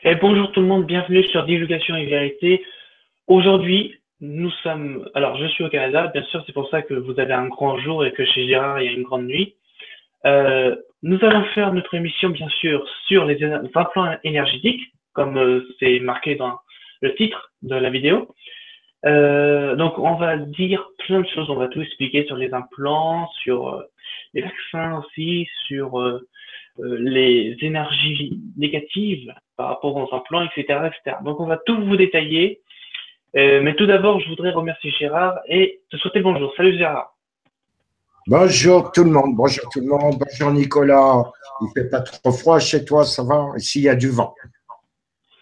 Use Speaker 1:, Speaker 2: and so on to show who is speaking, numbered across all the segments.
Speaker 1: Et bonjour tout le monde, bienvenue sur Divulgation et Vérité. Aujourd'hui, nous sommes, alors je suis au Canada, bien sûr, c'est pour ça que vous avez un grand jour et que chez Gérard, il y a une grande nuit. Nous allons faire notre émission, bien sûr, sur les implants énergétiques, comme c'est marqué dans le titre de la vidéo. Donc, on va dire plein de choses, on va tout expliquer sur les implants, sur les vaccins aussi, sur les énergies négatives par rapport aux implants, etc., etc. Donc, on va tout vous détailler. Mais tout d'abord, je voudrais remercier Gérard et te souhaiter le bonjour. Salut Gérard.
Speaker 2: Bonjour tout le monde, bonjour tout le monde, bonjour Nicolas. Il fait pas trop froid chez toi, ça va? Ici, il y a du vent.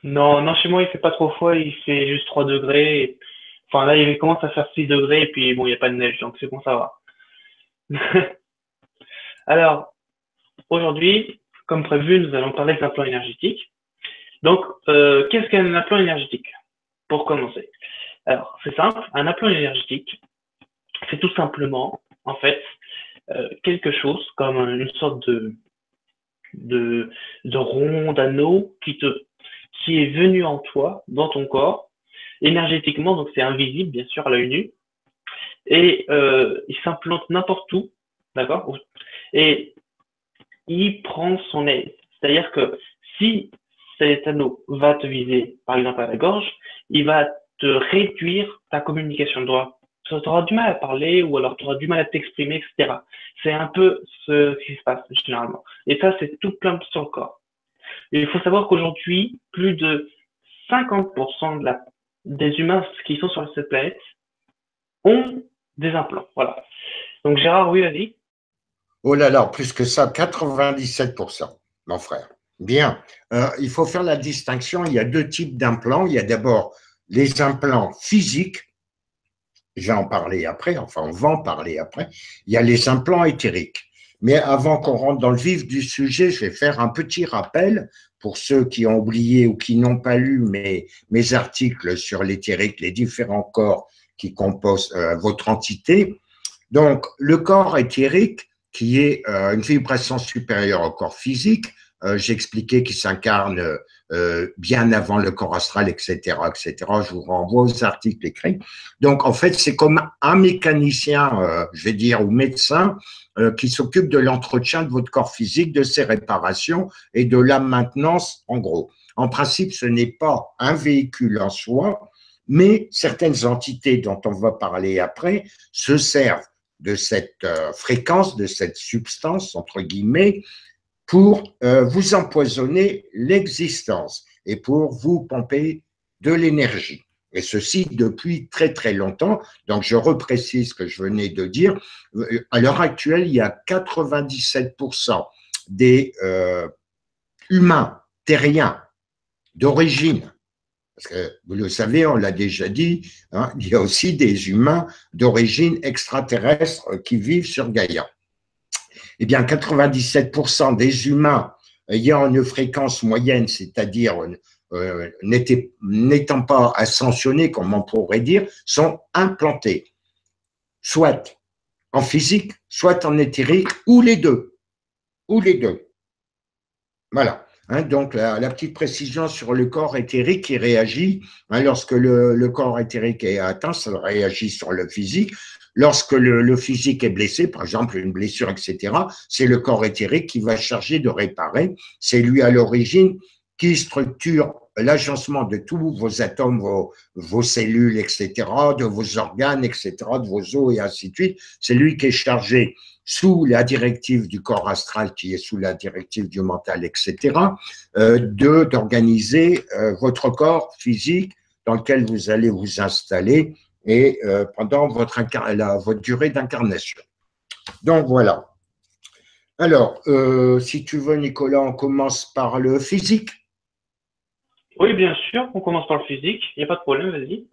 Speaker 1: Non, non, chez moi, il fait pas trop froid, il fait juste 3 degrés. Enfin, là, il commence à faire 6 degrés et puis bon, il n'y a pas de neige, donc c'est bon, ça va. Alors, aujourd'hui, comme prévu, nous allons parler d'un plan énergétique. Donc, qu'est-ce qu'un implant énergétique? Pour commencer. Alors, c'est simple, un implant énergétique, c'est tout simplement, en fait, quelque chose comme une sorte de, de rond, d'anneau qui est venu en toi, dans ton corps, énergétiquement, donc c'est invisible, bien sûr, à l'œil nu, et il s'implante n'importe où, d'accord? Et il prend son aise. C'est-à-dire que si cet anneau va te viser, par exemple, à la gorge, il va te réduire ta communication. Tu auras du mal à parler ou alors tu auras du mal à t'exprimer, etc. C'est un peu ce qui se passe généralement. Et ça, c'est tout plein sur le corps. Et il faut savoir qu'aujourd'hui, plus de 50% des humains qui sont sur cette planète ont des implants. Voilà. Donc Gérard, oui, vas-y.
Speaker 2: Oh là là, plus que ça, 97%, mon frère. Bien, il faut faire la distinction. Il y a deux types d'implants. Il y a d'abord les implants physiques, je vais en parler après, enfin on va en parler après. Il y a les implants éthériques. Mais avant qu'on rentre dans le vif du sujet, je vais faire un petit rappel pour ceux qui ont oublié ou qui n'ont pas lu mes articles sur l'éthérique, les différents corps qui composent votre entité. Donc, le corps éthérique, qui est une vibration supérieure au corps physique, j'expliquais qu'il s'incarne bien avant le corps astral, etc., etc. Je vous renvoie aux articles écrits. Donc, en fait, c'est comme un mécanicien, je vais dire, ou médecin, qui s'occupe de l'entretien de votre corps physique, de ses réparations et de la maintenance, en gros. En principe, ce n'est pas un véhicule en soi, mais certaines entités dont on va parler après se servent de cette fréquence, de cette substance, entre guillemets, pour vous empoisonner l'existence et pour vous pomper de l'énergie. Et ceci depuis très très longtemps. Donc je reprécise ce que je venais de dire. À l'heure actuelle, il y a 97% des humains terriens d'origine, parce que vous le savez, on l'a déjà dit, hein, il y a aussi des humains d'origine extraterrestre qui vivent sur Gaïa. Eh bien, 97% des humains ayant une fréquence moyenne, c'est-à-dire n'étant pas ascensionnés, comme on pourrait dire, sont implantés, soit en physique, soit en éthérique, ou les deux. Ou les deux. Voilà. Hein, donc, la petite précision sur le corps éthérique qui réagit, hein, lorsque le corps éthérique est atteint, ça réagit sur le physique. Lorsque le physique est blessé, par exemple une blessure, etc., c'est le corps éthérique qui va charger de réparer. C'est lui à l'origine qui structure l'agencement de tous vos atomes, vos cellules, etc., de vos organes, etc., de vos os et ainsi de suite. C'est lui qui est chargé sous la directive du corps astral, qui est sous la directive du mental, etc., d'organiser votre corps physique dans lequel vous allez vous installer et pendant votre durée d'incarnation. Donc voilà. Alors, si tu veux, Nicolas, on commence par le physique.
Speaker 1: Oui, bien sûr, on commence par le physique, il n'y a pas de problème, vas-y.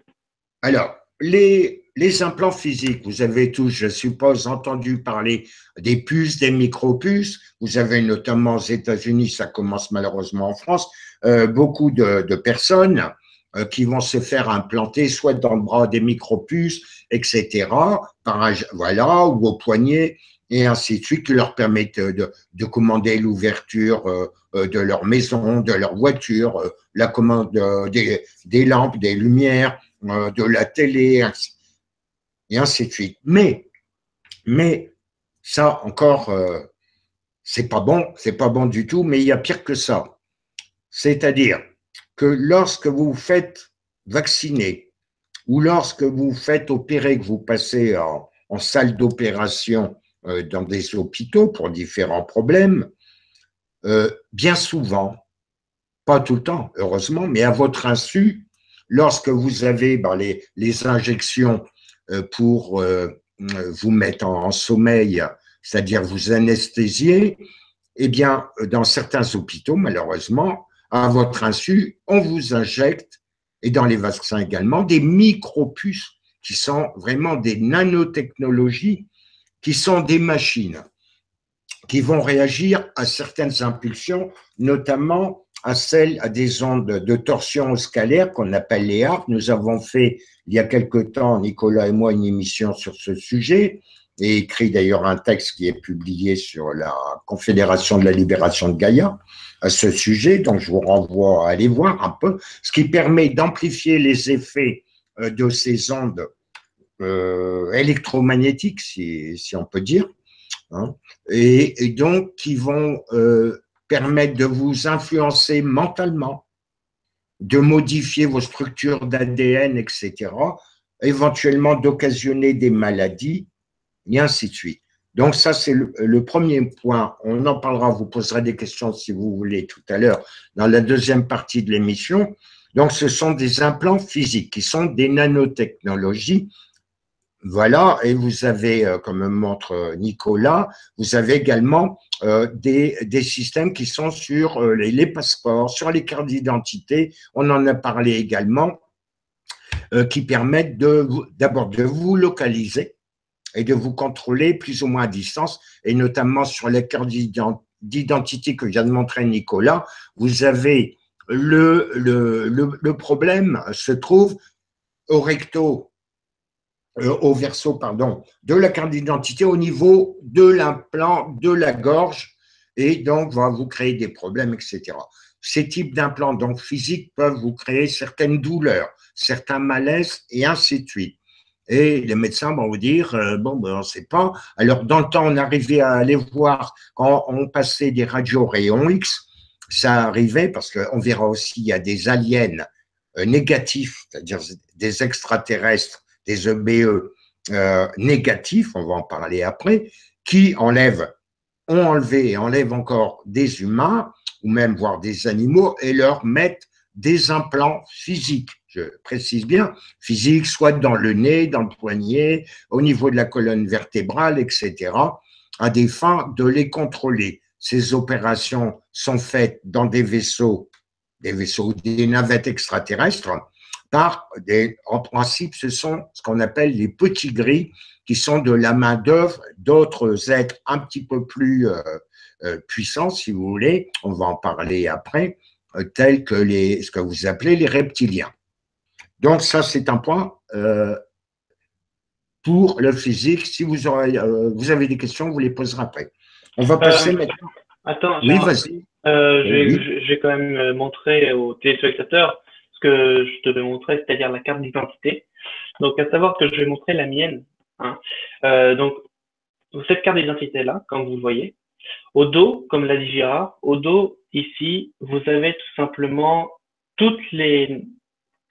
Speaker 2: Alors, les implants physiques, vous avez tous, je suppose, entendu parler des puces, des micro-puces. Vous avez notamment aux États-Unis, ça commence malheureusement en France, beaucoup de personnes qui vont se faire implanter soit dans le bras des micro-puces, etc., voilà, ou au poignet, et ainsi de suite, qui leur permettent de commander l'ouverture de leur maison, de leur voiture, la commande des lampes, des lumières, de la télé, et ainsi de suite. Mais ça encore, c'est pas bon du tout, mais il y a pire que ça. C'est-à-dire que lorsque vous vous faites vacciner ou lorsque vous vous faites opérer, que vous passez en salle d'opération dans des hôpitaux pour différents problèmes, bien souvent, pas tout le temps, heureusement, mais à votre insu, lorsque vous avez les injections pour vous mettre en sommeil, c'est-à-dire vous anesthésier, eh bien, dans certains hôpitaux, malheureusement, à votre insu, on vous injecte, et dans les vaccins également, des micropuces qui sont vraiment des nanotechnologies, qui sont des machines qui vont réagir à certaines impulsions, notamment à des ondes de torsion scalaire qu'on appelle les ARC. Nous avons fait il y a quelque temps, Nicolas et moi, une émission sur ce sujet et écrit d'ailleurs un texte qui est publié sur la Confédération de la libération de Gaïa à ce sujet. Donc, je vous renvoie à aller voir un peu, ce qui permet d'amplifier les effets de ces ondes électromagnétiques, si on peut dire, hein, et donc qui vont permettre de vous influencer mentalement, de modifier vos structures d'ADN, etc., éventuellement d'occasionner des maladies, et ainsi de suite. Donc ça, c'est le premier point. On en parlera, vous poserez des questions si vous voulez tout à l'heure dans la deuxième partie de l'émission. Donc ce sont des implants physiques qui sont des nanotechnologies. Voilà, et vous avez, comme montre Nicolas, vous avez également des systèmes qui sont sur les passeports, sur les cartes d'identité, on en a parlé également, qui permettent d'abord de vous localiser et de vous contrôler plus ou moins à distance, et notamment sur les cartes d'identité que vient de montrer Nicolas, vous avez le problème se trouve au recto, au verso, pardon, de la carte d'identité au niveau de l'implant de la gorge, et donc va vous créer des problèmes, etc. Ces types d'implants donc physiques peuvent vous créer certaines douleurs, certains malaises et ainsi de suite. Et les médecins vont vous dire, bon, ben, on ne sait pas. Alors, dans le temps, on arrivait à aller voir quand on passait des radios rayons X, ça arrivait parce qu'on verra aussi, il y a des aliens négatifs, c'est-à-dire des extraterrestres, des EBE négatifs, on va en parler après, qui ont enlevé et enlèvent encore des humains, ou même voire des animaux, et leur mettent des implants physiques, je précise bien, physiques, soit dans le nez, dans le poignet, au niveau de la colonne vertébrale, etc., à des fins de les contrôler. Ces opérations sont faites dans des vaisseaux, des navettes extraterrestres, en principe, ce sont ce qu'on appelle les petits gris, qui sont de la main d'œuvre d'autres êtres un petit peu plus puissants, si vous voulez, on va en parler après, tels que ce que vous appelez les reptiliens. Donc ça, c'est un point pour le physique. Si vous avez des questions, vous les poserez après. On va passer maintenant.
Speaker 1: Attends,
Speaker 2: oui, vas-y.
Speaker 1: Je vais quand même montrer aux téléspectateurs ce que je devais montrer, c'est-à-dire la carte d'identité. Donc, à savoir que je vais montrer la mienne. Hein. Donc, cette carte d'identité-là, comme vous le voyez, au dos, comme l'a dit Gérard, au dos, ici, vous avez tout simplement toutes les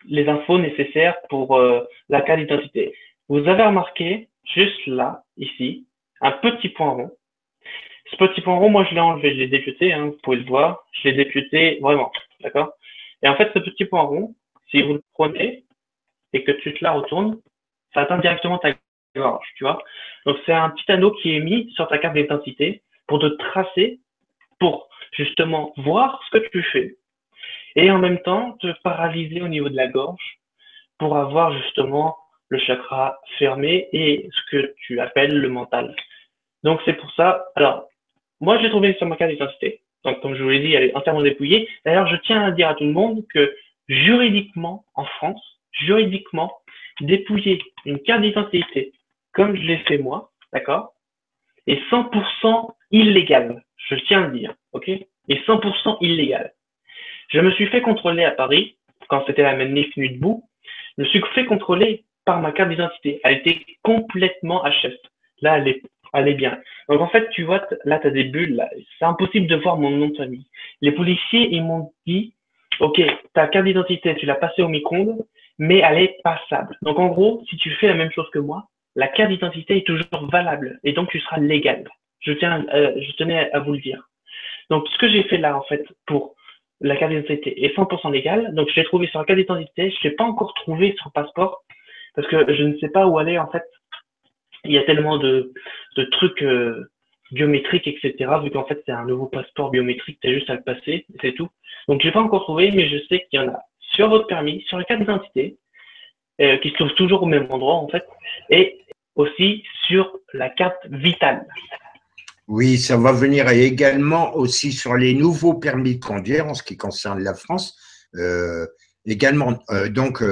Speaker 1: infos nécessaires pour la carte d'identité. Vous avez remarqué, juste là, ici, un petit point rond. Ce petit point rond, moi, je l'ai enlevé, je l'ai dépiété, hein, vous pouvez le voir. Je l'ai dépiété vraiment, d'accord? Et en fait, ce petit point rond, si vous le prenez et que tu te la retournes, ça atteint directement ta gorge, tu vois? Donc, c'est un petit anneau qui est mis sur ta carte d'identité pour te tracer, pour justement voir ce que tu fais et en même temps te paralyser au niveau de la gorge pour avoir justement le chakra fermé et ce que tu appelles le mental. Donc, c'est pour ça. Alors, moi, j'ai trouvé sur ma carte d'identité. Donc, comme je vous l'ai dit, elle est entièrement dépouillée. D'ailleurs, je tiens à dire à tout le monde que juridiquement, en France, juridiquement, dépouiller une carte d'identité comme je l'ai fait moi, d'accord, est 100% illégal. Je tiens à le dire, ok? Est 100% illégal. Je me suis fait contrôler à Paris, quand c'était la manif Nuit debout. Je me suis fait contrôler par ma carte d'identité. Elle était complètement HS. Là, elle est bien. Donc, en fait, tu vois, là, tu as des bulles. Là. C'est impossible de voir mon nom de famille. Les policiers, ils m'ont dit, OK, ta carte d'identité, tu l'as passée au micro-ondes, mais elle est passable. Donc, en gros, si tu fais la même chose que moi, la carte d'identité est toujours valable. Et donc, tu seras légal. Je tenais à vous le dire. Donc, ce que j'ai fait là, en fait, pour la carte d'identité est 100% légale. Donc, je l'ai trouvé sur la carte d'identité. Je ne l'ai pas encore trouvé sur le passeport parce que je ne sais pas où aller, en fait. Il y a tellement de trucs biométriques, etc. Vu qu'en fait, c'est un nouveau passeport biométrique. Tu as juste à le passer, c'est tout. Donc, je l'ai pas encore trouvé, mais je sais qu'il y en a sur votre permis, sur la carte d'identité, qui se trouve toujours au même endroit, en fait, et aussi sur la carte vitale.
Speaker 2: Oui, ça va venir également aussi sur les nouveaux permis de conduire en ce qui concerne la France. Également, donc,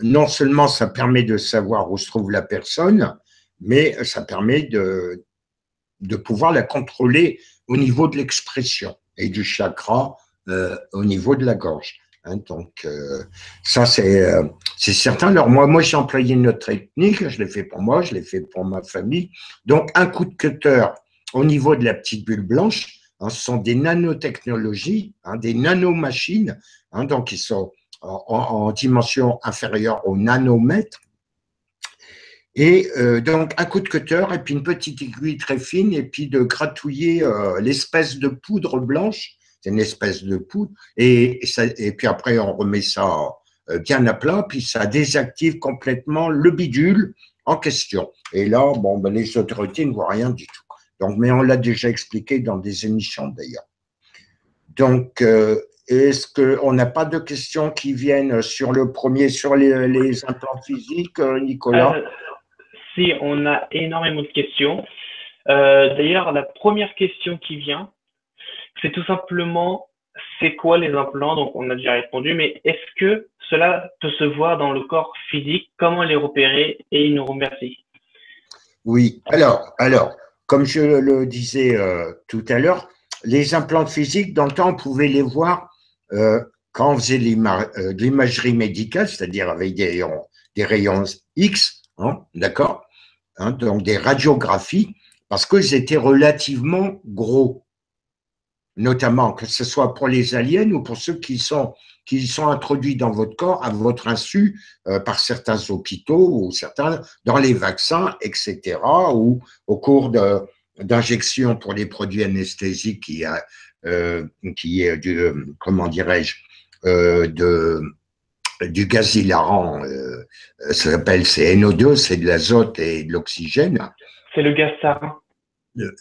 Speaker 2: non seulement ça permet de savoir où se trouve la personne, mais ça permet de pouvoir la contrôler au niveau de l'expression et du chakra au niveau de la gorge. Hein, donc, ça, c'est certain. Alors, moi j'ai employé une autre technique, je l'ai fait pour moi, je l'ai fait pour ma famille. Donc, un coup de cutter au niveau de la petite bulle blanche, hein, ce sont des nanotechnologies, hein, des nanomachines, hein, donc ils sont en dimension inférieure au nanomètre. Et donc, un coup de cutter et puis une petite aiguille très fine et puis de gratouiller l'espèce de poudre blanche, c'est une espèce de poudre, et puis après, on remet ça bien à plat, puis ça désactive complètement le bidule en question. Et là, bon, ben, les autorités ne voient rien du tout. Donc, mais on l'a déjà expliqué dans des émissions d'ailleurs. Donc, est-ce qu'on n'a pas de questions qui viennent sur le premier, sur les implants physiques, Nicolas?
Speaker 1: Si, on a énormément de questions. D'ailleurs, la première question qui vient, c'est tout simplement, c'est quoi les implants? Donc, on a déjà répondu, mais est-ce que cela peut se voir dans le corps physique? Comment les repérer? Et il nous remercie.
Speaker 2: Oui, alors, comme je le disais tout à l'heure, les implants physiques, dans le temps, on pouvait les voir quand on faisait de l'imagerie médicale, c'est-à-dire avec des rayons X, hein, d'accord, hein, donc des radiographies, parce qu'ils étaient relativement gros, notamment que ce soit pour les aliens ou pour ceux qui sont introduits dans votre corps à votre insu par certains hôpitaux ou certains dans les vaccins, etc., ou au cours d'injections pour les produits anesthésiques qui est du, comment dirais-je, du gaz hilarant, ça s'appelle, c'est NO2, c'est de l'azote et de l'oxygène.
Speaker 1: C'est le gaz sarin.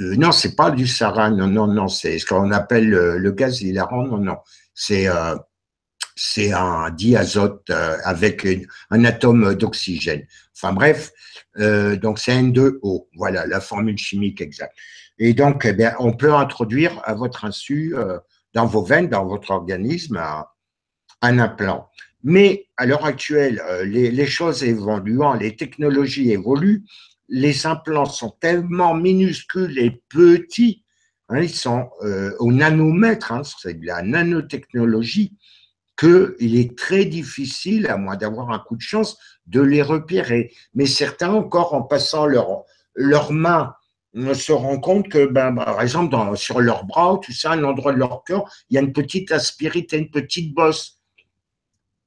Speaker 2: Non, c'est pas du sarin, non, c'est ce qu'on appelle le gaz hilarant, non, c'est un diazote avec un atome d'oxygène. Enfin bref, donc c'est N2O, voilà la formule chimique exacte. Et donc, eh bien, on peut introduire à votre insu, dans vos veines, dans votre organisme, un implant. Mais à l'heure actuelle, les choses évoluant, les technologies évoluent, les implants sont tellement minuscules et petits, hein, ils sont au nanomètre, hein, c'est de la nanotechnologie, qu'il est très difficile, à moins d'avoir un coup de chance, de les repérer. Mais certains, encore en passant leurs mains, se rendent compte que, ben, par exemple, sur leur bras ou tout ça, à un endroit de leur corps, il y a une petite aspérite, une petite bosse.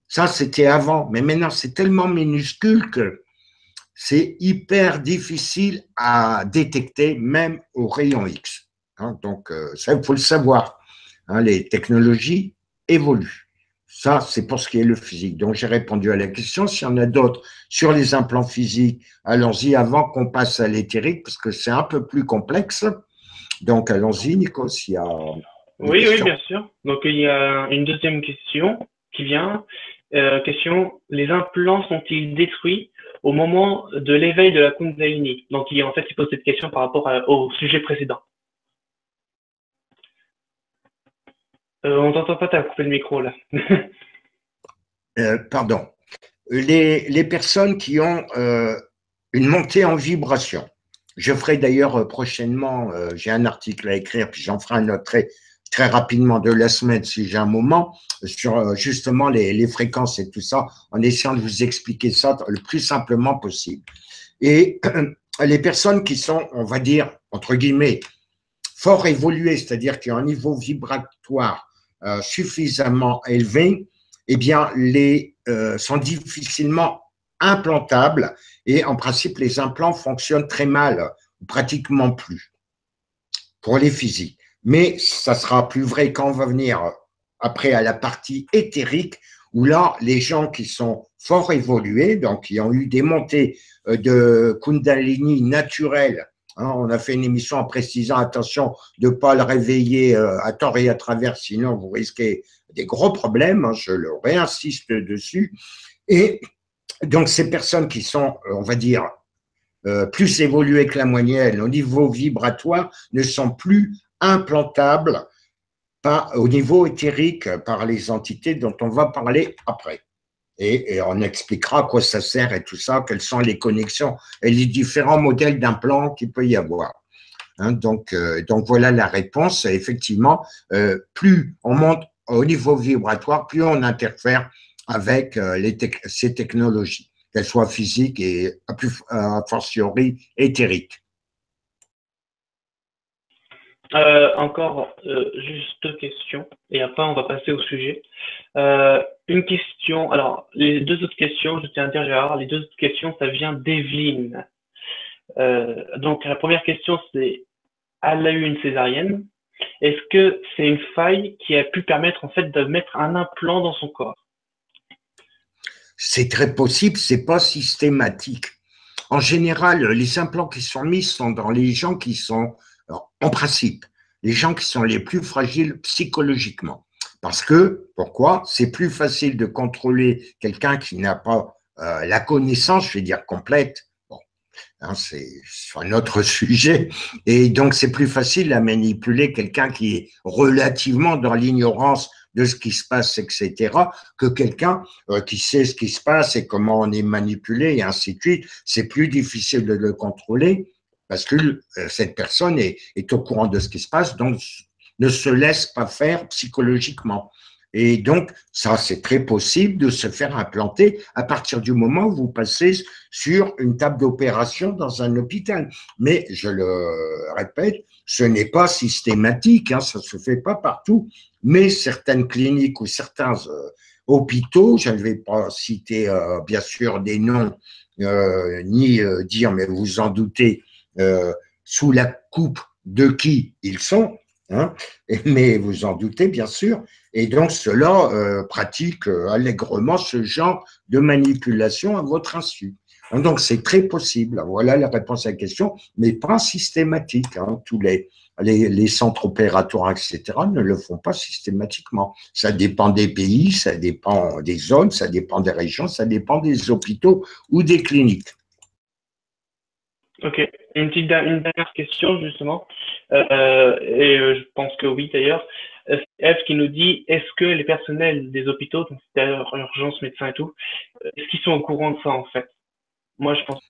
Speaker 2: Ça, c'était avant. Mais maintenant, c'est tellement minuscule que c'est hyper difficile à détecter, même au rayon X. Hein, donc, ça, il faut le savoir. Hein, les technologies évoluent. Ça, c'est pour ce qui est le physique. Donc, j'ai répondu à la question. S'il y en a d'autres sur les implants physiques, allons-y avant qu'on passe à l'éthérique, parce que c'est un peu plus complexe. Donc, allons-y, Nico, s'il y a une
Speaker 1: Oui,
Speaker 2: question.
Speaker 1: bien sûr. Donc, il y a une deuxième question qui vient. Question, les implants sont-ils détruits au moment de l'éveil de la Kundalini? Donc, en fait, il pose cette question par rapport au sujet précédent. On t'entend pas, t'as coupé le micro là.
Speaker 2: Pardon. Les personnes qui ont une montée en vibration, Je ferai d'ailleurs prochainement, j'ai un article à écrire, puis j'en ferai un autre très rapidement de la semaine, si j'ai un moment, sur justement les fréquences et tout ça, en essayant de vous expliquer ça le plus simplement possible. Et les personnes qui sont, on va dire, entre guillemets, fort évoluées, c'est-à-dire qui ont un niveau vibratoire suffisamment élevé, eh bien, sont difficilement implantables et en principe, les implants fonctionnent très mal, ou pratiquement plus, pour les physiques. Mais ça sera plus vrai quand on va venir après à la partie éthérique, où là, les gens qui sont fort évolués, donc qui ont eu des montées de Kundalini naturelles, hein, on a fait une émission en précisant, attention de ne pas le réveiller à tort et à travers, sinon vous risquez des gros problèmes, hein, je le réinsiste dessus. Et donc, ces personnes qui sont, on va dire, plus évoluées que la moyenne au niveau vibratoire ne sont plus implantables au niveau éthérique par les entités dont on va parler après. Et on expliquera à quoi ça sert et tout ça, quelles sont les connexions et les différents modèles d'implants qu'il peut y avoir. Hein, donc voilà la réponse. Effectivement, plus on monte au niveau vibratoire, plus on interfère avec ces technologies, qu'elles soient physiques et a fortiori éthériques.
Speaker 1: Encore juste deux questions et après on va passer au sujet. Une question, alors les deux autres questions, je tiens à dire Gérard, les deux autres questions ça vient d'Evelyne. Donc la première question c'est, elle a eu une césarienne. Est-ce que c'est une faille qui a pu permettre en fait de mettre un implant dans son corps?
Speaker 2: C'est très possible, c'est pas systématique. En général, les implants qui sont mis sont dans les gens qui sont, en principe, les gens qui sont les plus fragiles psychologiquement. Parce que, pourquoi? C'est plus facile de contrôler quelqu'un qui n'a pas la connaissance, je vais dire complète. Bon, hein, c'est un autre sujet. Et donc, c'est plus facile à manipuler quelqu'un qui est relativement dans l'ignorance de ce qui se passe, etc., que quelqu'un qui sait ce qui se passe et comment on est manipulé et ainsi de suite. C'est plus difficile de le contrôler parce que cette personne est au courant de ce qui se passe, donc ne se laisse pas faire psychologiquement. Et donc, ça, c'est très possible de se faire implanter à partir du moment où vous passez sur une table d'opération dans un hôpital. Mais, je le répète, ce n'est pas systématique, hein, ça ne se fait pas partout, mais certaines cliniques ou certains hôpitaux, je ne vais pas citer bien sûr des noms, ni dire, mais vous en doutez, sous la coupe de qui ils sont, hein, mais vous en doutez bien sûr, et donc ceux-là pratiquent allègrement ce genre de manipulation à votre insu. Donc c'est très possible, voilà la réponse à la question, mais pas systématique. Hein. Tous les centres opératoires, etc., ne le font pas systématiquement. Ça dépend des pays, ça dépend des zones, ça dépend des régions, ça dépend des hôpitaux ou des cliniques.
Speaker 1: Ok, une dernière question justement, je pense que oui d'ailleurs. C'est Eve qui nous dit, est-ce que les personnels des hôpitaux, donc c'est-à-dire urgence, médecins et tout, est-ce qu'ils sont au courant de ça en fait? Moi je pense.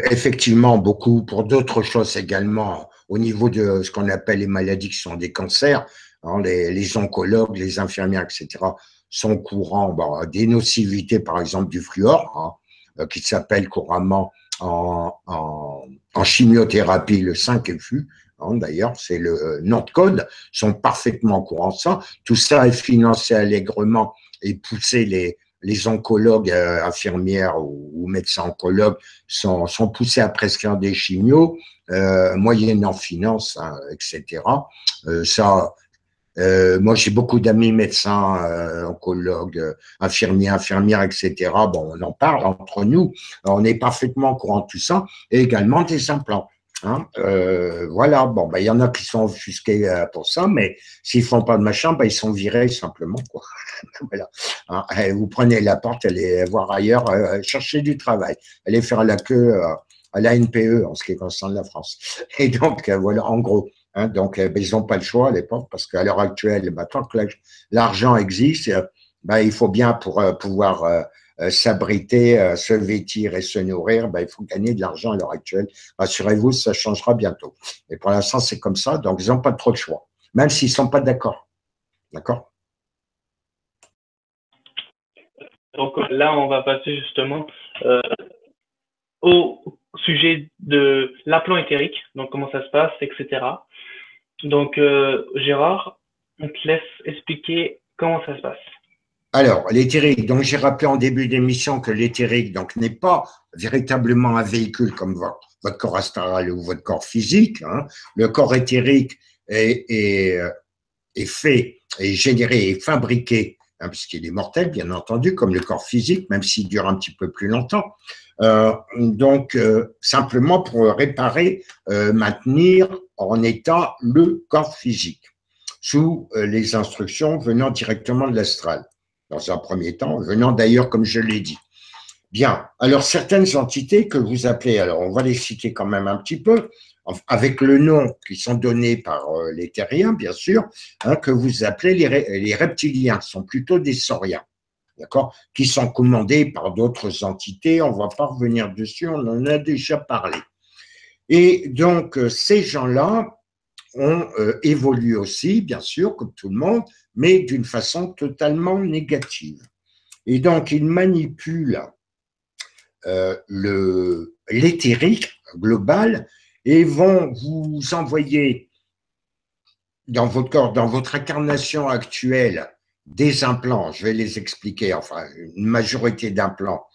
Speaker 2: Effectivement, beaucoup pour d'autres choses également, au niveau de ce qu'on appelle les maladies qui sont des cancers, hein, les oncologues, les infirmières, etc., sont au courant des nocivités, par exemple, du fluor, hein, qui s'appelle couramment en chimiothérapie le 5FU, hein, d'ailleurs, c'est le nom de code, sont parfaitement au courant de ça. Tout ça est financé allègrement et poussé les oncologues, infirmières ou médecins oncologues sont poussés à prescrire des chimios, moyennant finance, hein, etc. Moi, j'ai beaucoup d'amis médecins, oncologues, infirmières, etc. Bon, on en parle entre nous. On est parfaitement au courant de tout ça. Et également des implants. Hein, voilà. Bon, il y en a qui sont offusqués pour ça, mais s'ils font pas de machin, ils sont virés simplement, quoi. Voilà. Hein, vous prenez la porte, allez voir ailleurs, chercher du travail, allez faire la queue à la NPE en ce qui concerne la France. Et donc, voilà, en gros. Hein, donc, ils n'ont pas le choix à l'époque parce qu'à l'heure actuelle, tant que l'argent existe, il faut bien pour pouvoir s'abriter, se vêtir et se nourrir, ben, il faut gagner de l'argent à l'heure actuelle. Rassurez-vous, ça changera bientôt. Et pour l'instant, c'est comme ça, donc ils n'ont pas trop de choix, même s'ils ne sont pas d'accord. D'accord?
Speaker 1: Donc là, on va passer justement euh, au sujet de l'aplomb éthérique, donc comment ça se passe, etc. Donc Gérard, on te laisse expliquer comment ça se passe.
Speaker 2: Alors, l'éthérique, donc j'ai rappelé en début d'émission que l'éthérique donc n'est pas véritablement un véhicule comme votre corps astral ou votre corps physique. Hein. Le corps éthérique est fait, est généré, est fabriqué, hein, puisqu'il est mortel, bien entendu, comme le corps physique, même s'il dure un petit peu plus longtemps. Simplement pour réparer, maintenir en état le corps physique, sous les instructions venant directement de l'astral, dans un premier temps, venant d'ailleurs, comme je l'ai dit. Bien, alors certaines entités que vous appelez, alors on va les citer quand même un petit peu, avec le nom qui sont donnés par les terriens, bien sûr, hein, que vous appelez les reptiliens, sont plutôt des sauriens, d'accord, qui sont commandés par d'autres entités, on ne va pas revenir dessus, on en a déjà parlé. Et donc, ces gens-là ont évolué aussi, bien sûr, comme tout le monde, mais d'une façon totalement négative. Et donc, ils manipulent l'éthérique global et vont vous envoyer dans votre corps, dans votre incarnation actuelle, des implants, je vais les expliquer, enfin une majorité d'implants,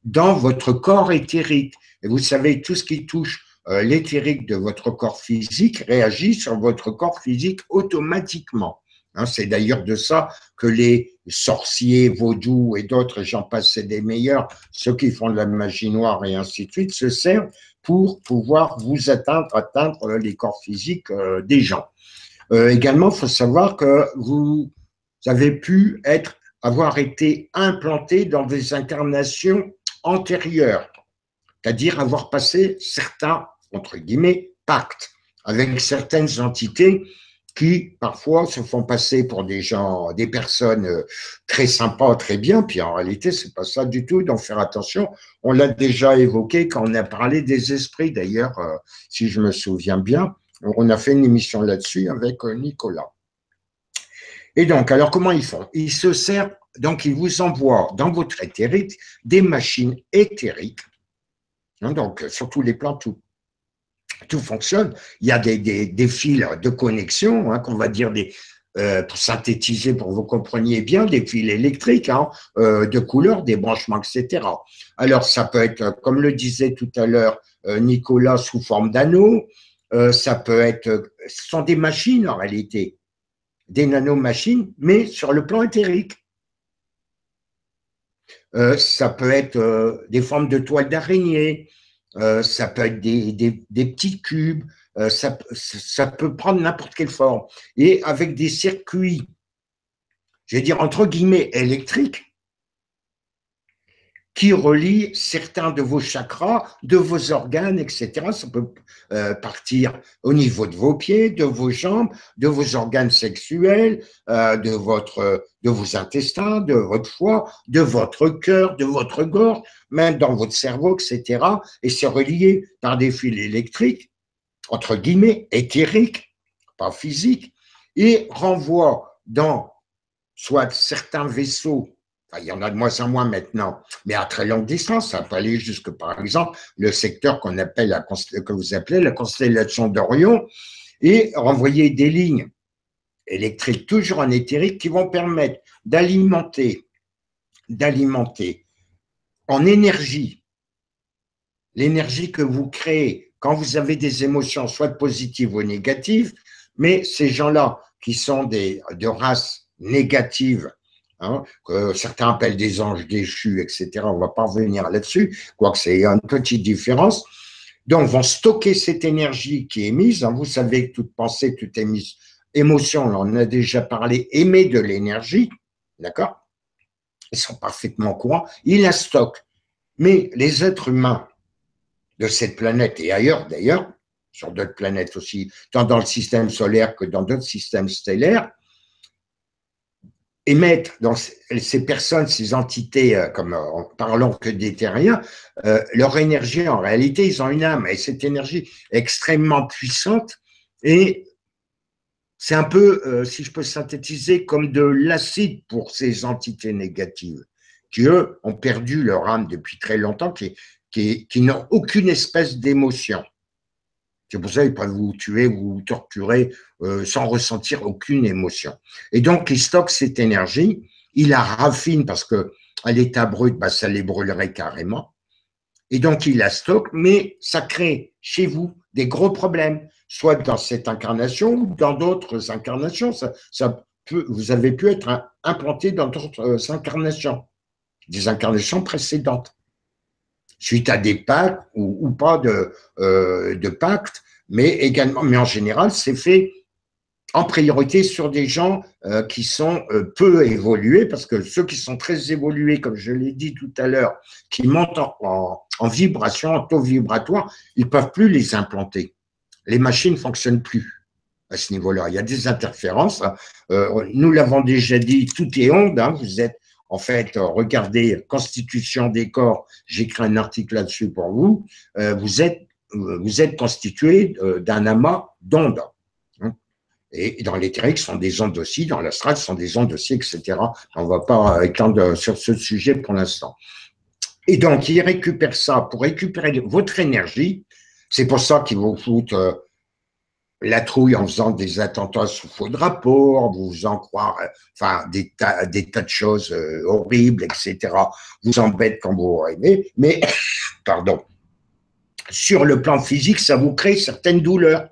Speaker 2: dans votre corps éthérique. Et vous savez, tout ce qui touche l'éthérique de votre corps physique réagit sur votre corps physique automatiquement. Hein, c'est d'ailleurs de ça que les sorciers, vaudous et d'autres, j'en passe, c'est des meilleurs, ceux qui font de la magie noire et ainsi de suite, se servent pour pouvoir vous atteindre les corps physiques des gens. Également, il faut savoir que vous avez pu avoir été implanté dans des incarnations antérieures, c'est-à-dire avoir passé certains, entre guillemets, pactes avec certaines entités qui parfois se font passer pour des gens, des personnes très sympas, très bien, puis en réalité, c'est pas ça du tout, donc faire attention. On l'a déjà évoqué quand on a parlé des esprits, d'ailleurs, si je me souviens bien, on a fait une émission là-dessus avec Nicolas. Et donc, alors comment ils font? Ils se servent, donc ils vous envoient dans votre éthérique des machines éthériques, hein, donc sur tous les plans, tout fonctionne. Il y a des fils de connexion, hein, qu'on va dire pour synthétiser, pour que vous compreniez bien, des fils électriques, hein, de couleurs, des branchements, etc. Alors, ça peut être, comme le disait tout à l'heure Nicolas, sous forme d'anneaux, ça peut être, ce sont des machines en réalité, des nanomachines, mais sur le plan éthérique. Ça peut être des formes de toiles d'araignée, ça peut être des petits cubes, ça peut prendre n'importe quelle forme. Et avec des circuits, je vais dire entre guillemets, électriques, qui relie certains de vos chakras, de vos organes, etc. Ça peut partir au niveau de vos pieds, de vos jambes, de vos organes sexuels, de vos intestins, de votre foie, de votre cœur, de votre gorge, même dans votre cerveau, etc. Et c'est relié par des fils électriques, entre guillemets, éthériques, pas physiques, et renvoie dans soit certains vaisseaux. Enfin, il y en a de moins en moins maintenant, mais à très longue distance, ça peut aller jusque, par exemple, le secteur qu'on appelle que vous appelez la constellation d'Orion, et renvoyer des lignes électriques toujours en éthérique qui vont permettre d'alimenter en énergie l'énergie que vous créez quand vous avez des émotions, soit positives ou négatives, mais ces gens-là qui sont de race négative, hein, que certains appellent des anges déchus, etc. On ne va pas revenir là-dessus, quoique c'est une petite différence. Donc, vont stocker cette énergie qui est émise. Hein, vous savez que toute pensée, toute émotion, on en a déjà parlé, émet de l'énergie, d'accord? Ils sont parfaitement au courant. Ils la stockent. Mais les êtres humains de cette planète et ailleurs d'ailleurs, sur d'autres planètes aussi, tant dans le système solaire que dans d'autres systèmes stellaires, émettent dans ces personnes, ces entités, comme en parlant que des terriens, leur énergie, en réalité, ils ont une âme, et cette énergie est extrêmement puissante, et c'est un peu, si je peux synthétiser, comme de l'acide pour ces entités négatives, qui, eux, ont perdu leur âme depuis très longtemps, qui n'ont aucune espèce d'émotion. C'est pour ça qu'ils peuvent vous tuer ou vous torturer sans ressentir aucune émotion. Et donc, ils stockent cette énergie, ils la raffinent parce qu'à l'état brut, bah, ça les brûlerait carrément. Et donc, ils la stockent, mais ça crée chez vous des gros problèmes, soit dans cette incarnation ou dans d'autres incarnations. Vous avez pu être implanté dans d'autres incarnations, des incarnations précédentes, suite à des pactes ou pas de pactes, mais également, mais en général, c'est fait en priorité sur des gens qui sont peu évolués, parce que ceux qui sont très évolués, comme je l'ai dit tout à l'heure, qui montent en vibration, en taux vibratoire, ils ne peuvent plus les implanter. Les machines ne fonctionnent plus à ce niveau-là. Il y a des interférences. Nous l'avons déjà dit, tout est onde. Hein, vous êtes, en fait, regardez Constitution des corps, j'écris un article là-dessus pour vous. Vous êtes constitué d'un amas d'ondes. Et dans l'éthérique, ce sont des ondes aussi, dans l'astral, ce sont des ondes aussi, etc. On ne va pas étendre sur ce sujet pour l'instant. Et donc, ils récupèrent ça pour récupérer votre énergie. C'est pour ça qu'ils vous foutent la trouille en faisant des attentats sous faux drapeau, vous faisant croire, enfin, des tas de choses horribles, etc. Vous embêtent quand vous rêvez, mais, pardon, sur le plan physique, ça vous crée certaines douleurs,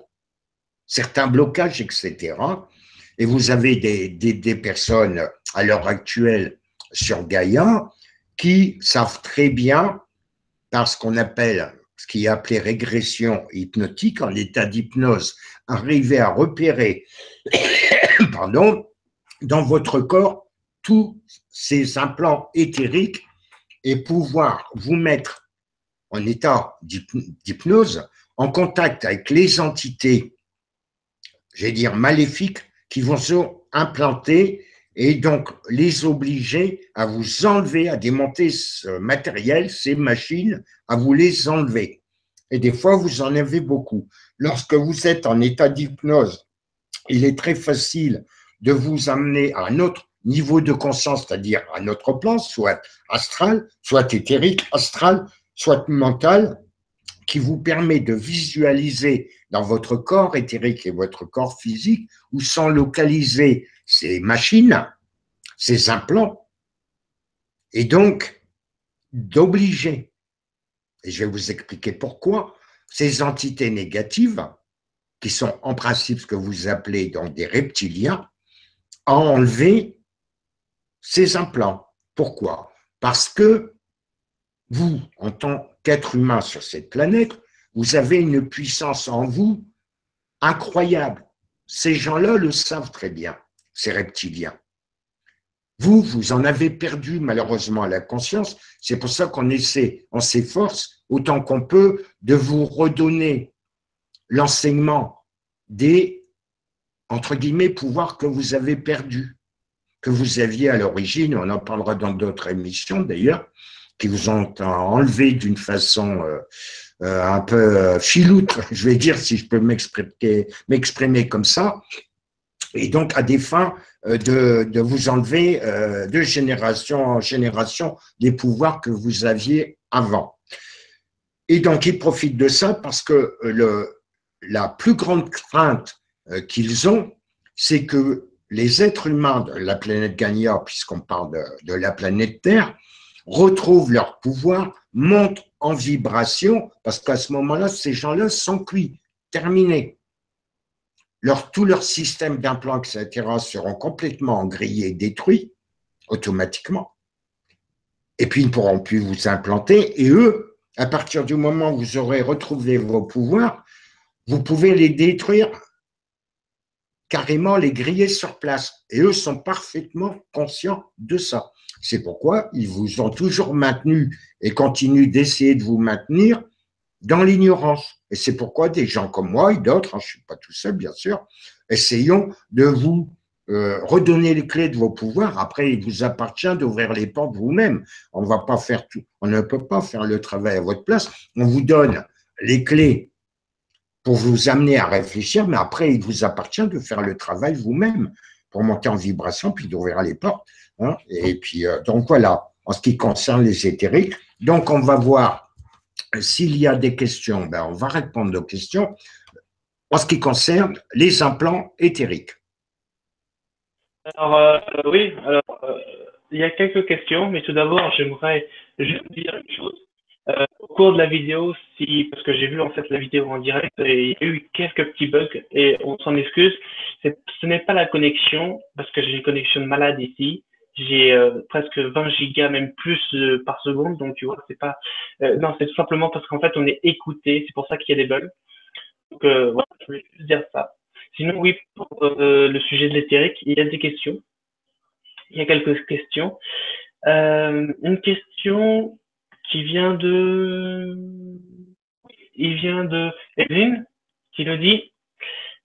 Speaker 2: certains blocages, etc. Et vous avez des personnes à l'heure actuelle sur Gaïa qui savent très bien, par ce qu'on appelle, ce qui est appelé régression hypnotique, en état d'hypnose, arriver à repérer pardon, dans votre corps tous ces implants éthériques et pouvoir vous mettre en état d'hypnose, en contact avec les entités, j'allais dire maléfiques, qui vont se implanter et donc les obliger à vous enlever, à démonter ce matériel, ces machines, à vous les enlever. Et des fois, vous en avez beaucoup. Lorsque vous êtes en état d'hypnose, il est très facile de vous amener à un autre niveau de conscience, c'est-à-dire à un autre plan, soit astral, soit éthérique, astral, soit mental, qui vous permet de visualiser dans votre corps éthérique et votre corps physique où sont localisées ces machines, ces implants, et donc d'obliger, et je vais vous expliquer pourquoi, ces entités négatives, qui sont en principe ce que vous appelez donc des reptiliens, à enlever ces implants. Pourquoi? Parce que vous, en tant qu'être humain sur cette planète, vous avez une puissance en vous incroyable. Ces gens-là le savent très bien, ces reptiliens. Vous en avez perdu malheureusement la conscience. C'est pour ça qu'on essaie, on s'efforce autant qu'on peut de vous redonner l'enseignement des, entre guillemets, pouvoirs que vous avez perdus, que vous aviez à l'origine. On en parlera dans d'autres émissions d'ailleurs, qui vous ont enlevé d'une façon un peu filoutre, je vais dire, si je peux m'exprimer comme ça, et donc à des fins de vous enlever de génération en génération des pouvoirs que vous aviez avant. Et donc ils profitent de ça parce que la plus grande crainte qu'ils ont, c'est que les êtres humains de la planète Gaïa, puisqu'on parle de la planète Terre, retrouvent leur pouvoir, montent en vibration, parce qu'à ce moment-là, ces gens-là sont cuits, terminés. Tout leur système d'implants, etc., seront complètement grillés, détruits, automatiquement. Et puis, ils ne pourront plus vous implanter. Et eux, à partir du moment où vous aurez retrouvé vos pouvoirs, vous pouvez les détruire, carrément les griller sur place. Et eux sont parfaitement conscients de ça. C'est pourquoi ils vous ont toujours maintenu et continuent d'essayer de vous maintenir dans l'ignorance. Et c'est pourquoi des gens comme moi et d'autres, je ne suis pas tout seul bien sûr, essayons de vous redonner les clés de vos pouvoirs. Après, il vous appartient d'ouvrir les portes vous-même. On va pas faire tout, on ne peut pas faire le travail à votre place. On vous donne les clés pour vous amener à réfléchir, mais après, il vous appartient de faire le travail vous-même pour monter en vibration, puis d'ouvrir les portes. Hein. Et puis, donc voilà, en ce qui concerne les éthériques. Donc, on va voir s'il y a des questions, ben, on va répondre aux questions en ce qui concerne les implants éthériques.
Speaker 1: Alors, oui, alors, il y a quelques questions, mais tout d'abord, j'aimerais juste dire une chose. Au cours de la vidéo, si, parce que j'ai vu en fait la vidéo en direct et il y a eu quelques petits bugs et on s'en excuse. Ce n'est pas la connexion, parce que j'ai une connexion de malade ici. J'ai presque 20 gigas, même plus par seconde, donc tu vois, c'est pas. Non, c'est tout simplement parce qu'en fait, on est écouté, c'est pour ça qu'il y a des bugs. Donc voilà, je voulais juste dire ça. Sinon, oui, pour le sujet de l'éthérique, il y a des questions. Il y a quelques questions. Une question qui vient de, il vient de Evelyne qui nous dit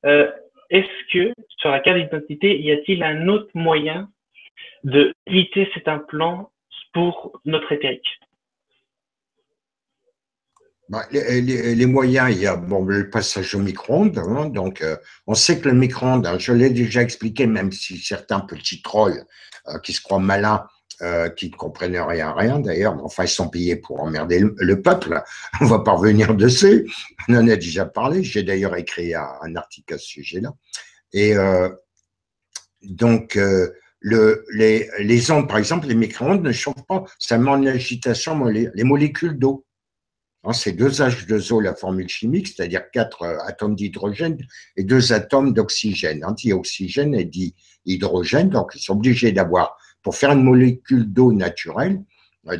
Speaker 1: est-ce que sur la carte d'identité, y a-t-il un autre moyen de éviter cet implant pour notre éthérique?
Speaker 2: Bah, les moyens, il y a bon, le passage au micro-ondes. Hein, donc, on sait que le micro-ondes, hein, je l'ai déjà expliqué, même si certains petits trolls qui se croient malins, qui ne comprennent rien d'ailleurs, enfin, ils sont payés pour emmerder le peuple. On va pas revenir dessus. On en a déjà parlé. J'ai d'ailleurs écrit un article à ce sujet-là. Et donc, les ondes, par exemple, les micro-ondes ne chauffent pas. Ça met en agitation les molécules d'eau. C'est 2H2O la formule chimique, c'est-à-dire 4 atomes d'hydrogène et 2 atomes d'oxygène. Dioxygène et dihydrogène, donc ils sont obligés d'avoir, pour faire une molécule d'eau naturelle,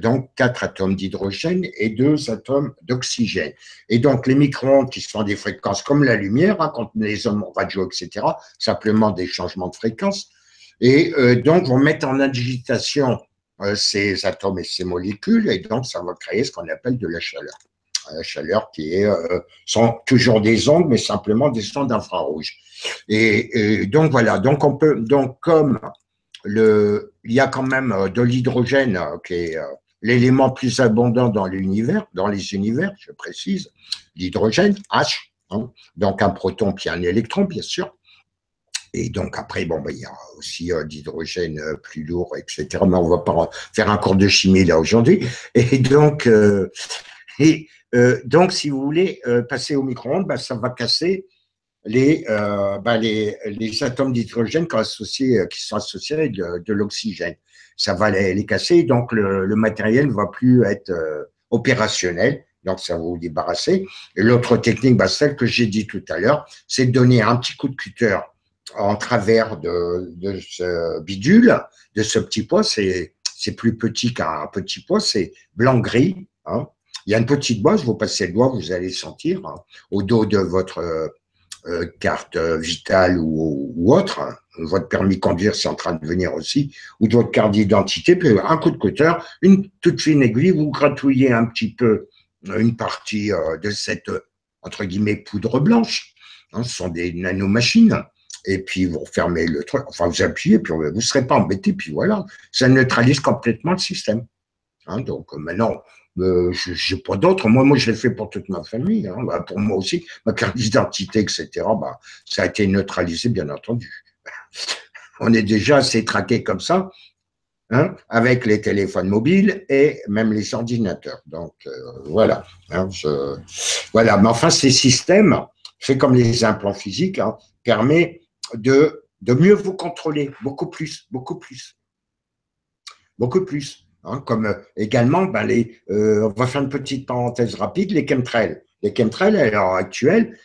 Speaker 2: donc 4 atomes d'hydrogène et 2 atomes d'oxygène. Et donc les micro-ondes qui sont des fréquences comme la lumière, hein, quand les ondes radio, etc., simplement des changements de fréquence, et donc vont mettre en agitation ces atomes et ces molécules, et donc ça va créer ce qu'on appelle de la chaleur. La chaleur qui sont toujours des ondes, mais simplement des ondes infrarouges. Et donc voilà, donc on peut, donc comme il y a quand même de l'hydrogène qui est l'élément plus abondant dans l'univers, dans les univers, je précise, l'hydrogène, H, hein, donc un proton puis un électron, bien sûr. Et donc après, bon, il y a aussi d'hydrogène plus lourd, etc. Mais on ne va pas faire un cours de chimie là aujourd'hui. Et donc, si vous voulez passer au micro-ondes, ça va casser les atomes d'hydrogène qui sont associés de l'oxygène. Ça va les casser, donc le matériel ne va plus être opérationnel. Donc, ça va vous débarrasser. Et l'autre technique, celle que j'ai dit tout à l'heure, c'est de donner un petit coup de cutter en travers de ce bidule, de ce petit pois. C'est plus petit qu'un petit pois, c'est blanc-gris. Hein. Il y a une petite boîte, vous passez le doigt, vous allez sentir hein, au dos de votre carte vitale ou autre, hein. Votre permis de conduire, c'est en train de venir aussi, ou de votre carte d'identité, puis un coup de cutter, une toute fine aiguille, vous gratouillez un petit peu une partie de cette, entre guillemets, poudre blanche. Hein, ce sont des nanomachines. Et puis, vous refermez le truc, enfin, vous appuyez, puis vous ne serez pas embêté, puis voilà. Ça neutralise complètement le système. Hein, donc, maintenant, je n'ai pas d'autres. Moi, je l'ai fait pour toute ma famille. Hein, pour moi aussi, ma carte d'identité, etc. Ça a été neutralisé, bien entendu. On est déjà assez traqué comme ça, hein, avec les téléphones mobiles et même les ordinateurs. Donc, voilà. Hein, voilà. Mais enfin, ces systèmes, fait comme les implants physiques, hein, permet de mieux vous contrôler, beaucoup plus, beaucoup plus. Beaucoup plus. Hein, comme également, on va faire une petite parenthèse rapide, les chemtrails. Les chemtrails, à l'heure actuelle,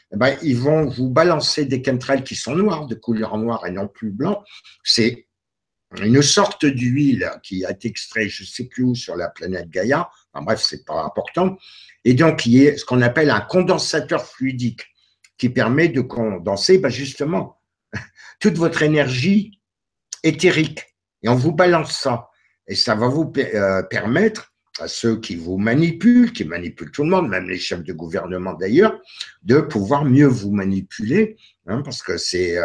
Speaker 2: ils vont vous balancer des chemtrails qui sont noirs, de couleur noire et non plus blanc. C'est une sorte d'huile qui a été extraite, je ne sais plus où, sur la planète Gaïa. Enfin, bref, c'est pas important. Et donc, il y a ce qu'on appelle un condensateur fluidique qui permet de condenser justement toute votre énergie éthérique. Et on vous balance ça. Et ça va vous permettre à ceux qui vous manipulent, qui manipulent tout le monde, même les chefs de gouvernement d'ailleurs, de pouvoir mieux vous manipuler, hein, parce que c'est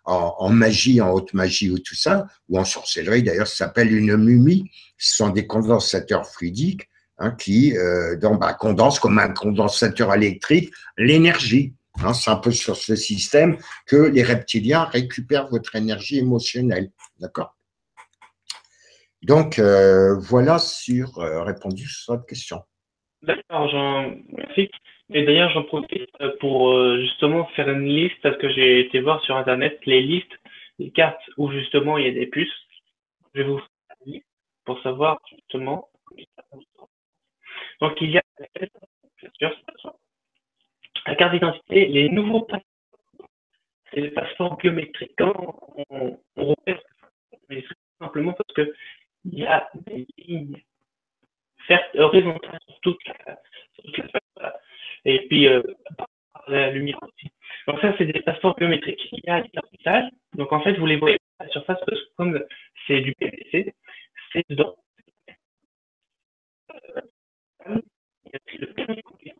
Speaker 2: en magie, en haute magie ou tout ça, ou en sorcellerie d'ailleurs, ça s'appelle une mumie. Ce sont des condensateurs fluidiques qui condensent comme un condensateur électrique l'énergie. C'est un peu sur ce système que les reptiliens récupèrent votre énergie émotionnelle. D'accord? Donc, voilà répondu sur votre question.
Speaker 1: D'accord, merci. Et d'ailleurs, j'en profite pour justement faire une liste, parce que j'ai été voir sur Internet les listes des cartes où justement il y a des puces. Je vais vous faire une liste pour savoir justement. Donc, il y a la carte d'identité, les nouveaux passeports, c'est les passeports biométriques. Comment on repère ça? Mais tout simplement parce que il y a des lignes horizontales sur toute la face, voilà. Et puis par la lumière aussi. Donc ça, c'est des passeports biométriques. Il y a des cartes. Donc en fait, vous les voyez à la surface parce que comme c'est du PVC, c'est dedans. Il y a le permis de conduire.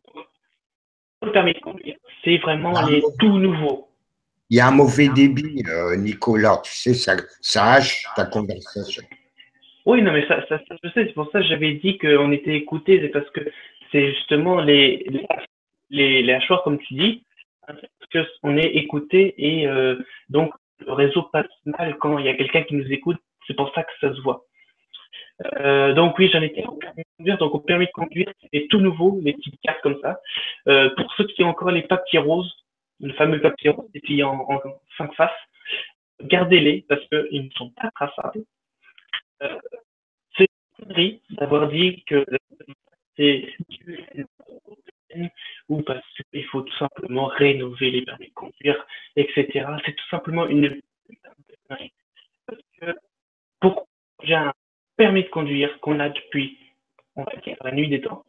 Speaker 1: Le permis de conduire, c'est vraiment les tout nouveaux.
Speaker 2: Il y a un mauvais débit, Nicolas, tu sais, ça hache ta conversation.
Speaker 1: Oui, non, mais ça je sais, c'est pour ça que j'avais dit qu'on était écoutés, c'est parce que c'est justement les hachoirs, comme tu dis, parce qu'on est écouté et donc le réseau passe mal quand il y a quelqu'un qui nous écoute, c'est pour ça que ça se voit. Donc oui, j'en étais au permis de conduire. Donc au permis de conduire, c'est tout nouveau, les petites cartes comme ça. Pour ceux qui ont encore les papiers roses, le fameux papier rose, et puis en 5 faces, gardez-les parce qu'ils ne sont pas traçables. C'est une connerie d'avoir dit que c'est ou parce qu'il faut tout simplement rénover les permis de conduire, etc. C'est tout simplement une connerie. Parce que pourquoi j'ai un permis de conduire qu'on a depuis, on va dire, la nuit des temps,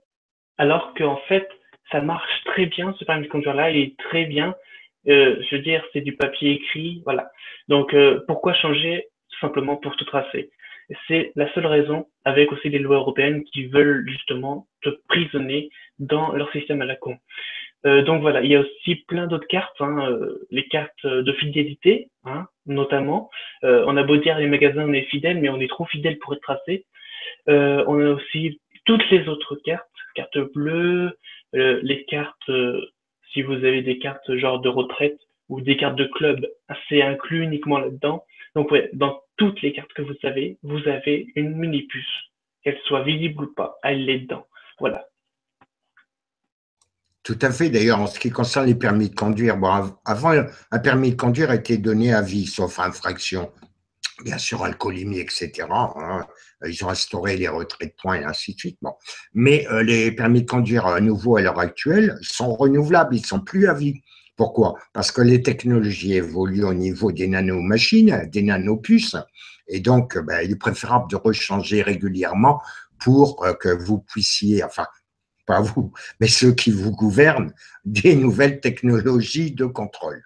Speaker 1: alors qu'en fait, ça marche très bien, ce permis de conduire-là, il est très bien. Je veux dire, c'est du papier écrit, voilà. Donc, pourquoi changer? Tout simplement pour tout tracer. C'est la seule raison, avec aussi les lois européennes qui veulent justement te prisonner dans leur système à la con. Donc voilà, il y a aussi plein d'autres cartes, les cartes de fidélité, notamment. On a beau dire les magasins on est fidèle, mais on est trop fidèle pour être tracé. On a aussi toutes les autres cartes, cartes bleues, les cartes, si vous avez des cartes genre de retraite ou des cartes de club, c'est inclus uniquement là-dedans. Donc ouais, dans toutes les cartes que vous avez une mini puce, qu'elle soit visible ou pas, elle est dedans. Voilà.
Speaker 2: Tout à fait. D'ailleurs, en ce qui concerne les permis de conduire, avant, un permis de conduire était donné à vie, sauf infraction. Bien sûr, alcoolémie, etc. Ils ont instauré les retraits de points et ainsi de suite. Bon. Mais les permis de conduire nouveaux à l'heure actuelle sont renouvelables, ils ne sont plus à vie. Pourquoi? Parce que les technologies évoluent au niveau des nanomachines, des nanopuces, et donc il est préférable de rechanger régulièrement pour que vous puissiez, enfin, pas vous, mais ceux qui vous gouvernent, des nouvelles technologies de contrôle.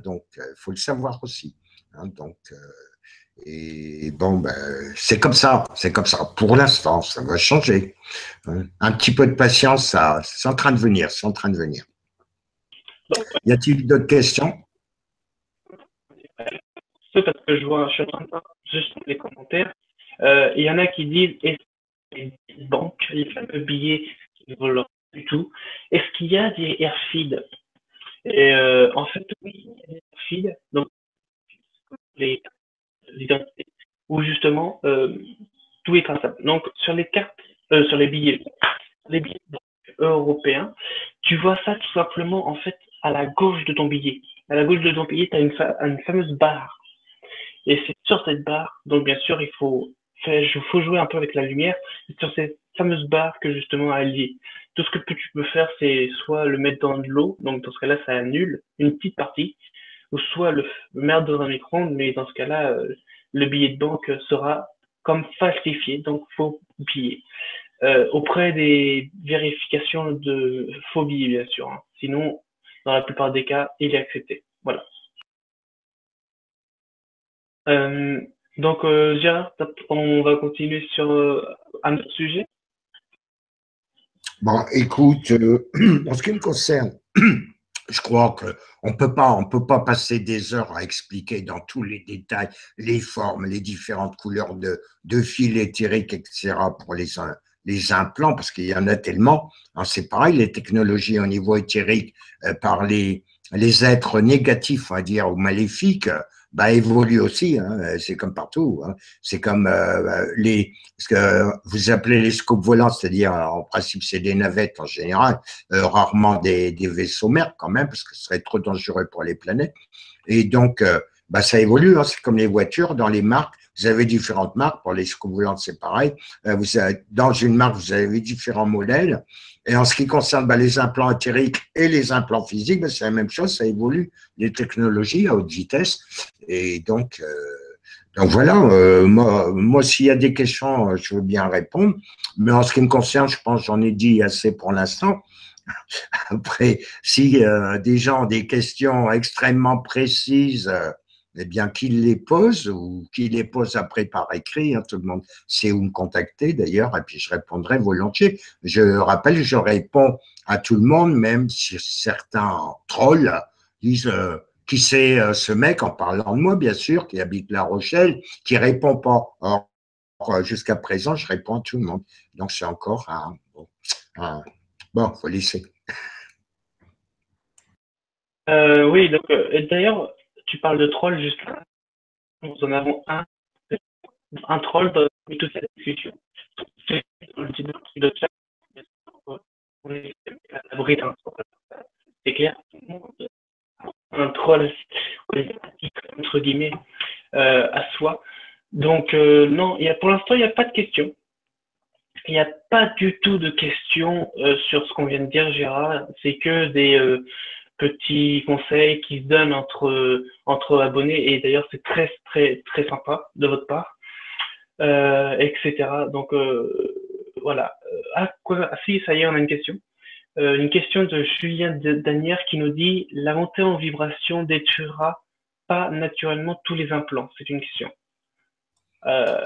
Speaker 2: Donc, il faut le savoir aussi. Et bon, c'est comme ça, c'est comme ça. Pour l'instant, ça va changer. Un petit peu de patience, ça, c'est en train de venir, c'est en train de venir. Y a-t-il d'autres questions?
Speaker 1: Parce que je suis en train de voir juste les commentaires. Il y en a qui disent est-ce que les banques, les fameux billets qui ne volent pas du tout, est-ce qu'il y a des airfeed? Et en fait, oui, il y a des airfeed, donc les identités, où justement tout est traçable. Donc sur les cartes, sur les billets européens, tu vois ça tout simplement en fait à la gauche de ton billet. À la gauche de ton billet, tu as une fameuse barre. Et c'est sur cette barre, donc bien sûr, faut jouer un peu avec la lumière. C'est sur cette fameuse barre que justement elle lie. Tout ce que tu peux faire, c'est soit le mettre dans de l'eau, donc dans ce cas-là, ça annule une petite partie, ou soit le mettre dans un micro-ondes, mais dans ce cas-là, le billet de banque sera comme falsifié, donc faux billet. Auprès des vérifications de faux billets, bien sûr. Sinon, dans la plupart des cas, il est accepté. Voilà. Euh, donc, Gérard, on va continuer sur un autre sujet.
Speaker 2: Bon, écoute, en ce qui me concerne, Je crois qu'on peut pas passer des heures à expliquer dans tous les détails les formes, les différentes couleurs de fils éthériques, etc. pour les implants, parce qu'il y en a tellement. C'est pareil, les technologies au niveau éthérique par les êtres négatifs, on va dire, ou maléfiques, bah, évoluent aussi. Hein, c'est comme partout. Hein. C'est comme ce que vous appelez les scopes volants, c'est-à-dire en principe c'est des navettes en général, rarement des vaisseaux mères quand même, parce que ce serait trop dangereux pour les planètes. Et donc, bah, ça évolue, hein, c'est comme les voitures, dans les marques, vous avez différentes marques, pour les scouts volantes c'est pareil, dans une marque vous avez différents modèles, et en ce qui concerne bah, les implants éthériques et les implants physiques, bah, c'est la même chose, ça évolue, les technologies à haute vitesse, et donc voilà, moi s'il y a des questions, je veux bien répondre, mais en ce qui me concerne, je pense j'en ai dit assez pour l'instant. Après, si des gens ont des questions extrêmement précises, eh bien, qu'ils les posent ou qu'ils les posent après par écrit. Hein, tout le monde sait où me contacter d'ailleurs, et puis je répondrai volontiers. Je rappelle, je réponds à tout le monde, même si certains trolls disent qui c'est ce mec, en parlant de moi, bien sûr, qui habite La Rochelle, qui répond pas. Or, jusqu'à présent, je réponds à tout le monde. Donc, c'est encore bon, faut laisser.
Speaker 1: Oui, donc, et d'ailleurs, tu parles de troll juste là. Nous en avons un troll dans toute cette discussion. C'est le chat. On est à l'abri d'un troll. C'est clair. Un troll, entre guillemets, à soi. Donc, non, pour l'instant, il n'y a pas de questions. Il n'y a pas du tout de questions sur ce qu'on vient de dire, Gérard. C'est que des petits conseils qui se donnent entre abonnés. Et d'ailleurs, c'est très, très, très sympa de votre part, etc. Donc, voilà. Si, ça y est, on a une question. Une question de Julien Danière qui nous dit: la montée en vibration détruira pas naturellement tous les implants? C'est une question. Euh,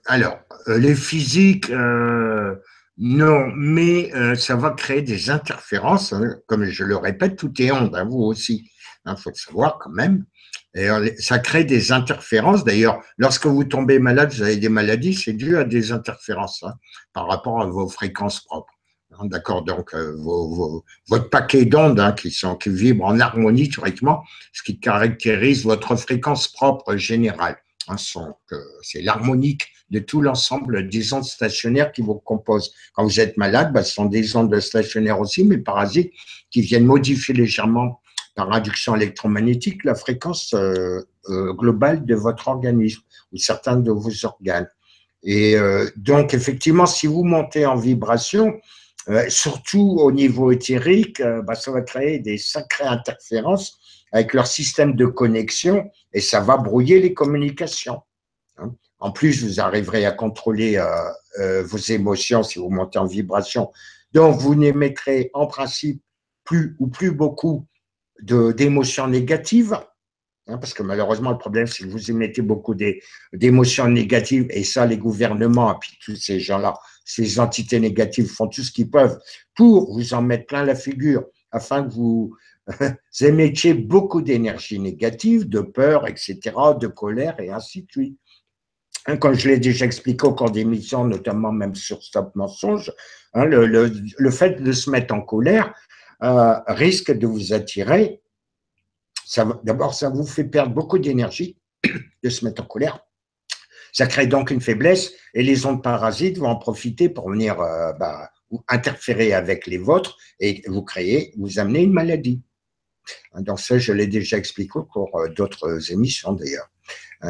Speaker 2: Alors, les physiques, non, mais ça va créer des interférences. Hein, comme je le répète, tout est onde, hein, vous aussi. Il faut le savoir quand même. Et ça crée des interférences. D'ailleurs, lorsque vous tombez malade, vous avez des maladies, c'est dû à des interférences hein, par rapport à vos fréquences propres. Hein, d'accord, donc votre paquet d'ondes hein, qui vibrent en harmonie théoriquement, ce qui caractérise votre fréquence propre générale. Hein, c'est l'harmonique de tout l'ensemble des ondes stationnaires qui vous composent. Quand vous êtes malade, bah, ce sont des ondes stationnaires aussi, mais parasites, qui viennent modifier légèrement par induction électromagnétique la fréquence globale de votre organisme ou certains de vos organes. Et donc, effectivement, si vous montez en vibration, surtout au niveau éthérique, bah, ça va créer des sacrées interférences avec leur système de connexion et ça va brouiller les communications. Hein. En plus, vous arriverez à contrôler vos émotions si vous montez en vibration. Donc, vous n'émettrez en principe plus beaucoup d'émotions négatives, hein, parce que malheureusement, le problème, c'est que vous émettez beaucoup d'émotions négatives, et ça, les gouvernements, et puis tous ces gens-là, ces entités négatives font tout ce qu'ils peuvent pour vous en mettre plein la figure, afin que vous émettiez beaucoup d'énergie négative, de peur, etc., de colère, et ainsi de suite. Comme je l'ai déjà expliqué au cours d'émissions, notamment même sur Stop Mensonge, hein, le fait de se mettre en colère risque de vous attirer. D'abord, ça vous fait perdre beaucoup d'énergie de se mettre en colère. Ça crée donc une faiblesse et les ondes parasites vont en profiter pour venir interférer avec les vôtres et vous amener une maladie. Donc ça, je l'ai déjà expliqué au cours d'autres émissions d'ailleurs.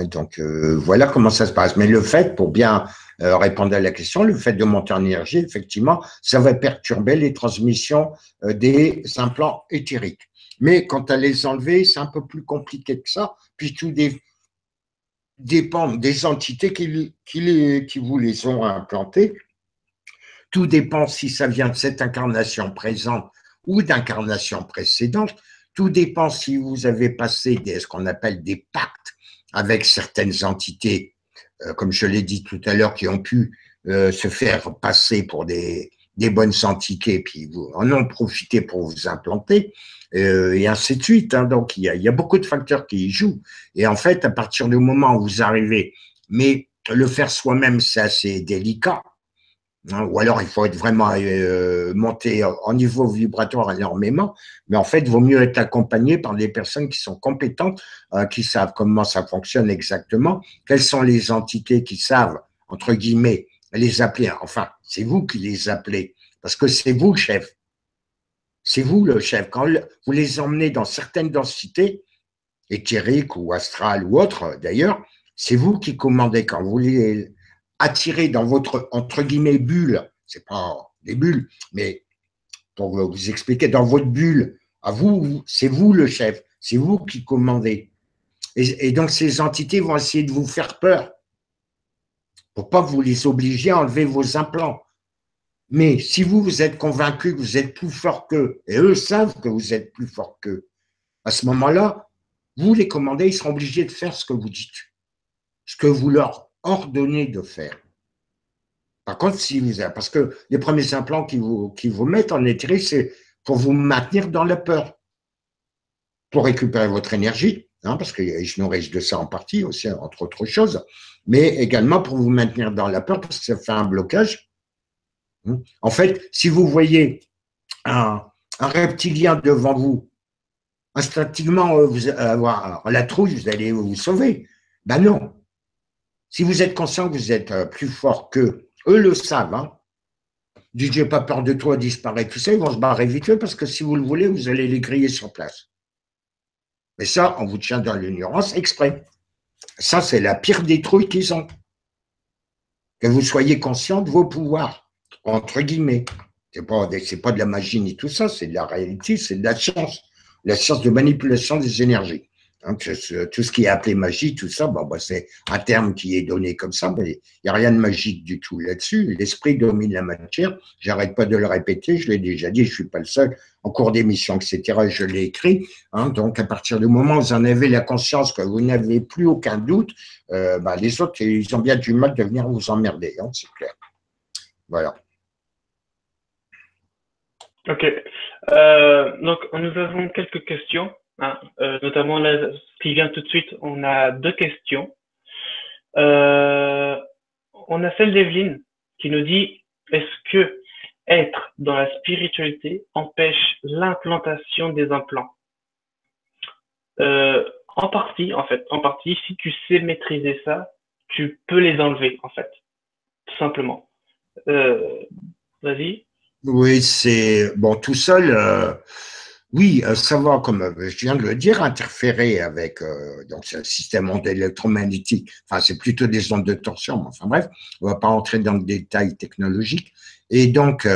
Speaker 2: Donc voilà comment ça se passe. Mais le fait, pour bien répondre à la question, le fait de monter en énergie, effectivement, ça va perturber les transmissions des implants éthériques. Mais quant à les enlever, c'est un peu plus compliqué que ça, puis tout dépend des entités qui vous les ont implantés. Tout dépend si ça vient de cette incarnation présente ou d'incarnation précédente. Tout dépend si vous avez passé ce qu'on appelle des pactes avec certaines entités, comme je l'ai dit tout à l'heure, qui ont pu se faire passer pour des des bonnes entités, puis vous en ont profité pour vous implanter, et ainsi de suite. Hein. Donc, il y a beaucoup de facteurs qui y jouent. Et en fait, à partir du moment où vous arrivez, mais le faire soi-même, c'est assez délicat. Hein, ou alors, il faut être vraiment monté en niveau vibratoire énormément. Mais en fait, il vaut mieux être accompagné par des personnes qui sont compétentes, qui savent comment ça fonctionne exactement, quelles sont les entités qui savent, entre guillemets, les appeler. Enfin, c'est vous qui les appelez, parce que c'est vous le chef. C'est vous le chef. Quand vous les emmenez dans certaines densités, éthériques ou astrales ou autres d'ailleurs, c'est vous qui commandez. Quand vous les attirez dans votre, entre guillemets, bulle, c'est pas des bulles, mais pour vous expliquer, dans votre bulle, à vous, c'est vous le chef, c'est vous qui commandez. Et donc ces entités vont essayer de vous faire peur pour pas que vous les obligiez à enlever vos implants. Mais si vous, vous êtes convaincu que vous êtes plus fort qu'eux, et eux savent que vous êtes plus fort qu'eux, à ce moment-là, vous les commandez, ils seront obligés de faire ce que vous dites, ce que vous leur ordonnez de faire. Par contre, si vous avez, parce que les premiers implants qui vous mettent en éthéré, c'est pour vous maintenir dans la peur, pour récupérer votre énergie, hein, parce qu'ils se nourrissent de ça en partie aussi, entre autres choses, mais également pour vous maintenir dans la peur, parce que ça fait un blocage. En fait, si vous voyez un reptilien devant vous, instinctivement, vous allez avoir la trouille, vous allez vous sauver. Ben non. Si vous êtes conscient que vous êtes plus fort qu'eux, eux le savent, hein. Dites, j'ai pas peur de toi, disparaît, tout ça, ils vont se barrer vite fait parce que si vous le voulez, vous allez les griller sur place. Mais ça, on vous tient dans l'ignorance exprès. Ça, c'est la pire des trouilles qu'ils ont. Que vous soyez conscient de vos pouvoirs, entre guillemets. C'est pas de la magie ni tout ça, c'est de la réalité, c'est de la science de manipulation des énergies. Hein, tout ce qui est appelé magie, tout ça, bon, bah, c'est un terme qui est donné comme ça, mais il n'y a rien de magique du tout là-dessus. L'esprit domine la matière, j'arrête pas de le répéter, je l'ai déjà dit, je ne suis pas le seul, en cours d'émission, etc., je l'ai écrit. Hein, donc, à partir du moment où vous en avez la conscience, que vous n'avez plus aucun doute, bah, les autres, ils ont bien du mal de venir vous emmerder, hein, c'est clair. Voilà.
Speaker 1: Ok. Donc, nous avons quelques questions, hein, notamment là, ce qui vient tout de suite, on a deux questions. On a celle d'Evelyne qui nous dit, est-ce que être dans la spiritualité empêche l'implantation des implants? En partie, en fait, en partie, si tu sais maîtriser ça, tu peux les enlever, en fait, tout simplement. Vas-y.
Speaker 2: Oui, c'est bon tout seul. Oui, ça va, comme je viens de le dire, interférer avec donc c'est un système électromagnétique. Enfin, c'est plutôt des ondes de torsion. Mais enfin bref, on va pas entrer dans le détail technologique. Et donc,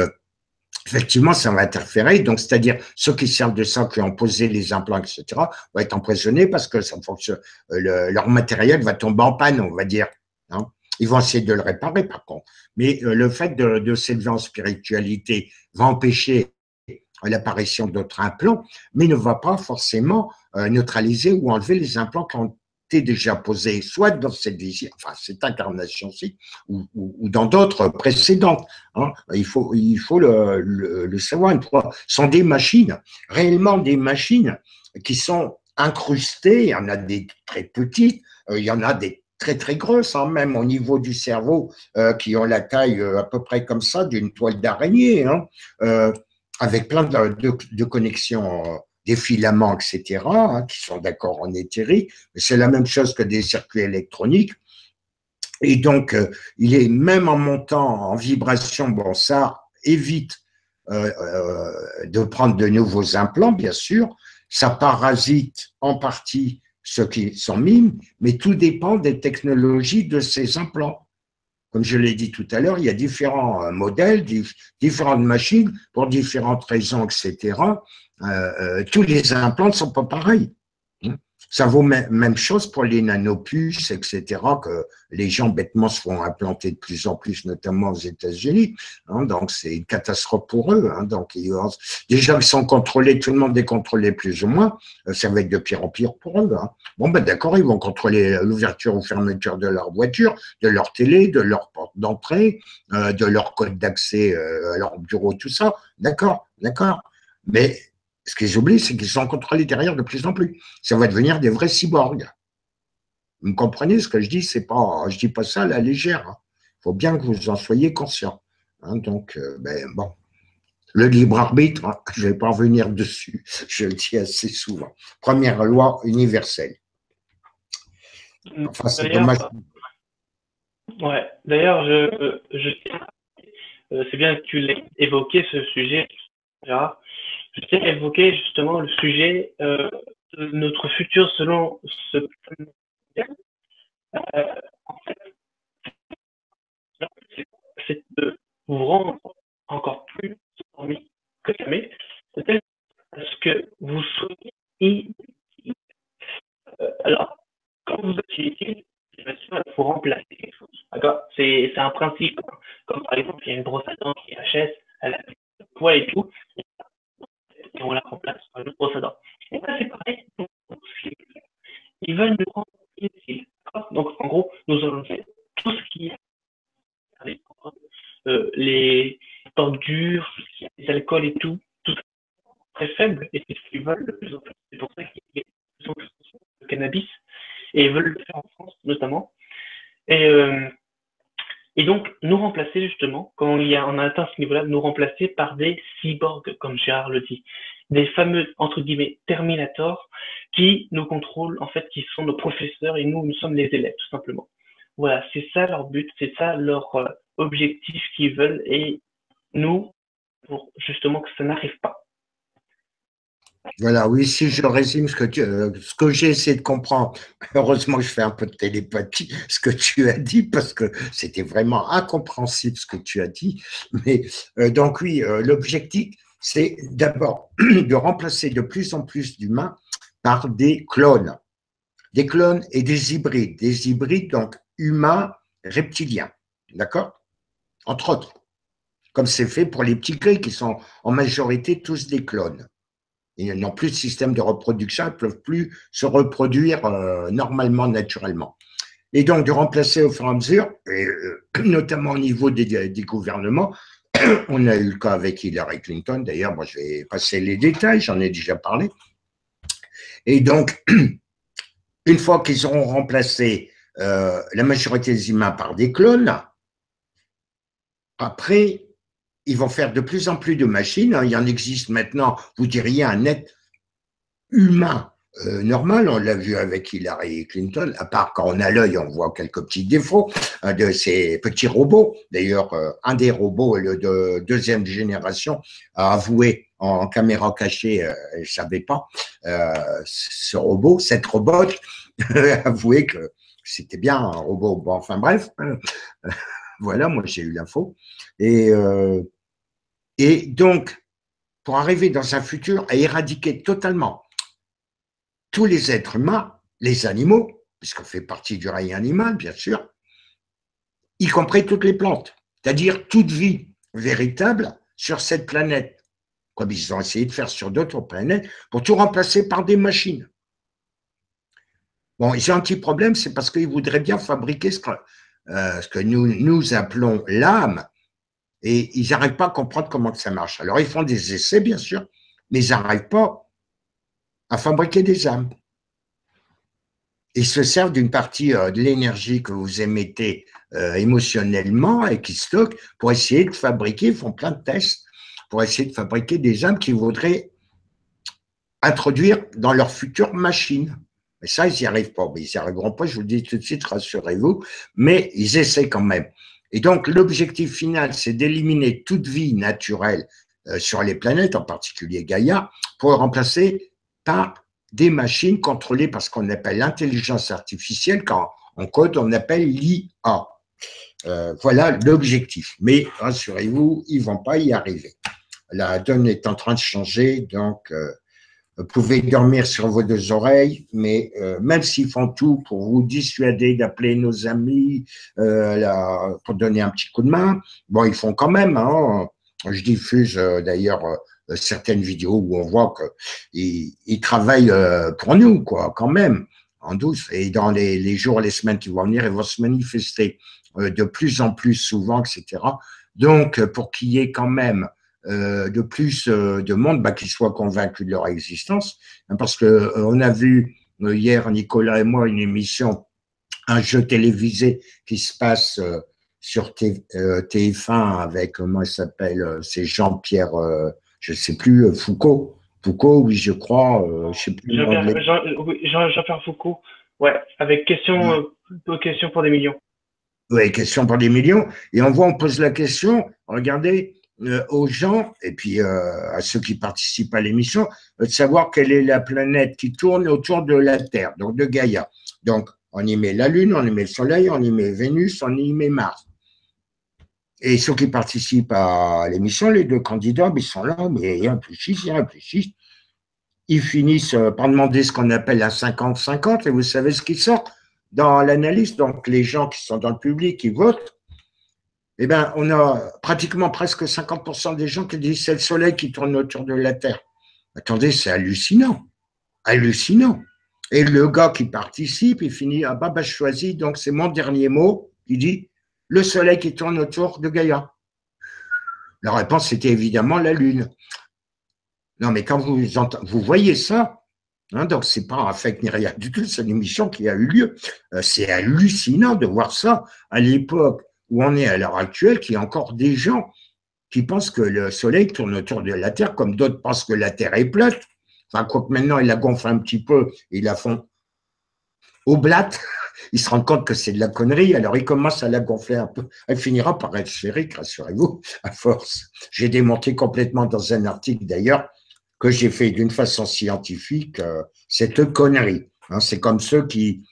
Speaker 2: effectivement, ça va interférer. Donc, c'est-à-dire ceux qui servent de ça, qui ont posé les implants, etc., vont être empoisonnés parce que ça fonctionne. Leur matériel va tomber en panne, on va dire. Hein. Ils vont essayer de le réparer, par contre. Mais le fait de s'élever en spiritualité va empêcher l'apparition d'autres implants, mais ne va pas forcément neutraliser ou enlever les implants qui ont été déjà posés, soit dans cette vie, enfin cette incarnation-ci, ou dans d'autres précédentes. Hein. Il faut le savoir. Ce sont des machines, réellement des machines qui sont incrustées. Il y en a des très petites, il y en a des très très grosses, hein, même au niveau du cerveau, qui ont la taille à peu près comme ça d'une toile d'araignée, hein, avec plein de connexions, des filaments, etc., hein, qui sont d'accord en éthérique. C'est la même chose que des circuits électroniques. Et donc, il est même en montant en vibration, bon, ça évite de prendre de nouveaux implants, bien sûr. Ça parasite en partie ceux qui sont mimes, mais tout dépend des technologies de ces implants. Comme je l'ai dit tout à l'heure, il y a différents modèles, différentes machines pour différentes raisons, etc. Tous les implants ne sont pas pareils. Ça vaut même chose pour les nanopuces, etc., que les gens bêtement se font implanter de plus en plus, notamment aux États-Unis. Hein, donc, c'est une catastrophe pour eux. Hein, donc, déjà qu'ils sont contrôlés, tout le monde est contrôlé plus ou moins, ça va être de pire en pire pour eux. Hein. Bon, ben d'accord, ils vont contrôler l'ouverture ou fermeture de leur voiture, de leur télé, de leur porte d'entrée, de leur code d'accès à leur bureau, tout ça. D'accord, d'accord. Mais ce qu'ils oublient, c'est qu'ils sont contrôlés derrière de plus en plus. Ça va devenir des vrais cyborgs. Vous me comprenez ce que je dis? C'est pas, je dis pas ça à la légère. Il faut bien que vous en soyez conscient. Hein, donc, ben, bon, le libre arbitre, hein, je ne vais pas revenir dessus. Je le dis assez souvent. Première loi universelle. Enfin, c'est dommage.
Speaker 1: Ouais. D'ailleurs, c'est bien que tu l'aies évoqué ce sujet, Gérard. Je tiens à évoquer justement le sujet de notre futur selon ce en fait, c'est de vous rendre encore plus endormi que jamais, peut-être parce que vous soyez alors, quand vous êtes utile, il faut remplacer quelque chose. D'accord? C'est un principe. Comme par exemple, il y a une brosse à dents qui est HS, elle a le poids et tout, et on la remplace par une autre brosse à dents. Et là, c'est pareil. Ils veulent nous rendre inutiles. Donc, en gros, nous allons faire tout ce qui est les tendures, les alcools et tout, tout ça très faible, et c'est ce qu'ils veulent le plus en plus. C'est pour ça qu'il y a de plus en plus de cannabis, et ils veulent le faire en France notamment. Et, euh, et donc, nous remplacer justement, quand on a atteint ce niveau-là, nous remplacer par des cyborgs, comme Gérard le dit. Des fameux, entre guillemets, Terminators qui nous contrôlent, en fait, qui sont nos professeurs et nous sommes les élèves, tout simplement. Voilà, c'est ça leur but, c'est ça leur objectif qu'ils veulent et nous, pour justement que ça n'arrive pas.
Speaker 2: Voilà, oui, si je résume ce que j'ai essayé de comprendre, heureusement que je fais un peu de télépathie, ce que tu as dit, parce que c'était vraiment incompréhensible ce que tu as dit. Mais donc oui, l'objectif, c'est d'abord de remplacer de plus en plus d'humains par des clones et des hybrides donc humains reptiliens, d'accord? Entre autres, comme c'est fait pour les petits gris qui sont en majorité tous des clones. Ils n'ont plus de système de reproduction, ils ne peuvent plus se reproduire normalement, naturellement. Et donc, de remplacer au fur et à mesure, et, notamment au niveau des gouvernements, on a eu le cas avec Hillary Clinton, d'ailleurs, moi je vais passer les détails, j'en ai déjà parlé. Et donc, une fois qu'ils auront remplacé la majorité des humains par des clones, après, ils vont faire de plus en plus de machines. Il y en existe maintenant, vous diriez, un être humain normal, on l'a vu avec Hillary Clinton, à part quand on a l'œil, on voit quelques petits défauts de ces petits robots. D'ailleurs, un des robots de deuxième génération a avoué en caméra cachée, je ne savais pas, cette robot, a avoué que c'était bien un robot. Bon, enfin bref, voilà, moi j'ai eu l'info. Et donc, pour arriver dans un futur à éradiquer totalement tous les êtres humains, les animaux, puisqu'on fait partie du règne animal, bien sûr, y compris toutes les plantes, c'est-à-dire toute vie véritable sur cette planète, comme ils ont essayé de faire sur d'autres planètes, pour tout remplacer par des machines. Bon, ils ont un petit problème, c'est parce qu'ils voudraient bien fabriquer ce que nous appelons l'âme, et ils n'arrivent pas à comprendre comment ça marche. Alors, ils font des essais, bien sûr, mais ils n'arrivent pas à fabriquer des âmes. Ils se servent d'une partie de l'énergie que vous émettez émotionnellement et qui stocke pour essayer de fabriquer, ils font plein de tests, pour essayer de fabriquer des âmes qu'ils voudraient introduire dans leur future machine. Mais ça, ils n'y arrivent pas. Mais ils n'y arriveront pas, je vous le dis tout de suite, rassurez-vous, mais ils essaient quand même. Et donc, l'objectif final, c'est d'éliminer toute vie naturelle sur les planètes, en particulier Gaïa, pour le remplacer par des machines contrôlées par ce qu'on appelle l'intelligence artificielle, quand en code, on appelle l'IA. Voilà l'objectif. Mais rassurez-vous, ils ne vont pas y arriver. La donne est en train de changer, donc Vous pouvez dormir sur vos deux oreilles, mais même s'ils font tout pour vous dissuader d'appeler nos amis pour donner un petit coup de main, bon, ils font quand même. Hein. Je diffuse d'ailleurs certaines vidéos où on voit qu'ils travaillent pour nous, quoi, quand même, en douce. Et dans les jours, les semaines qui vont venir, ils vont se manifester de plus en plus souvent, etc. Donc, pour qu'il y ait quand même de plus de monde qui soit convaincu de leur existence. Hein, parce que on a vu hier, Nicolas et moi, une émission, un jeu télévisé qui se passe sur TF1 avec, comment il s'appelle, c'est Jean-Pierre, je ne sais plus, Foucault. Foucault, oui, je crois, je ne sais plus le nom de
Speaker 1: Jean-Pierre Foucault, ouais, avec question pour des millions.
Speaker 2: Oui, question pour des millions. Et on pose la question, regardez, aux gens, et puis à ceux qui participent à l'émission, de savoir quelle est la planète qui tourne autour de la Terre, donc de Gaïa. Donc, on y met la Lune, on y met le Soleil, on y met Vénus, on y met Mars. Et ceux qui participent à l'émission, les deux candidats, ils sont là, mais ils réfléchissent. Ils finissent par demander ce qu'on appelle un 50-50, et vous savez ce qui sort dans l'analyse. Donc, les gens qui sont dans le public, qui votent, eh bien, on a pratiquement presque 50% des gens qui disent c'est le Soleil qui tourne autour de la Terre. Attendez, c'est hallucinant. Hallucinant. Et le gars qui participe, il finit, ah bah, je choisis, donc c'est mon dernier mot, il dit le Soleil qui tourne autour de Gaïa. La réponse, c'était évidemment la Lune. Non, mais quand vous voyez ça, hein, donc c'est pas un fake ni rien du tout, c'est une émission qui a eu lieu. C'est hallucinant de voir ça à l'époque où on est à l'heure actuelle, qu'il y a encore des gens qui pensent que le Soleil tourne autour de la Terre, comme d'autres pensent que la Terre est plate. Enfin, quoique maintenant, ils la gonflent un petit peu, ils la font oblate. Ils se rendent compte que c'est de la connerie, alors ils commencent à la gonfler un peu. Elle finira par être sphérique, rassurez-vous, à force. J'ai démonté complètement dans un article, d'ailleurs, que j'ai fait d'une façon scientifique cette connerie. Hein, c'est comme ceux qui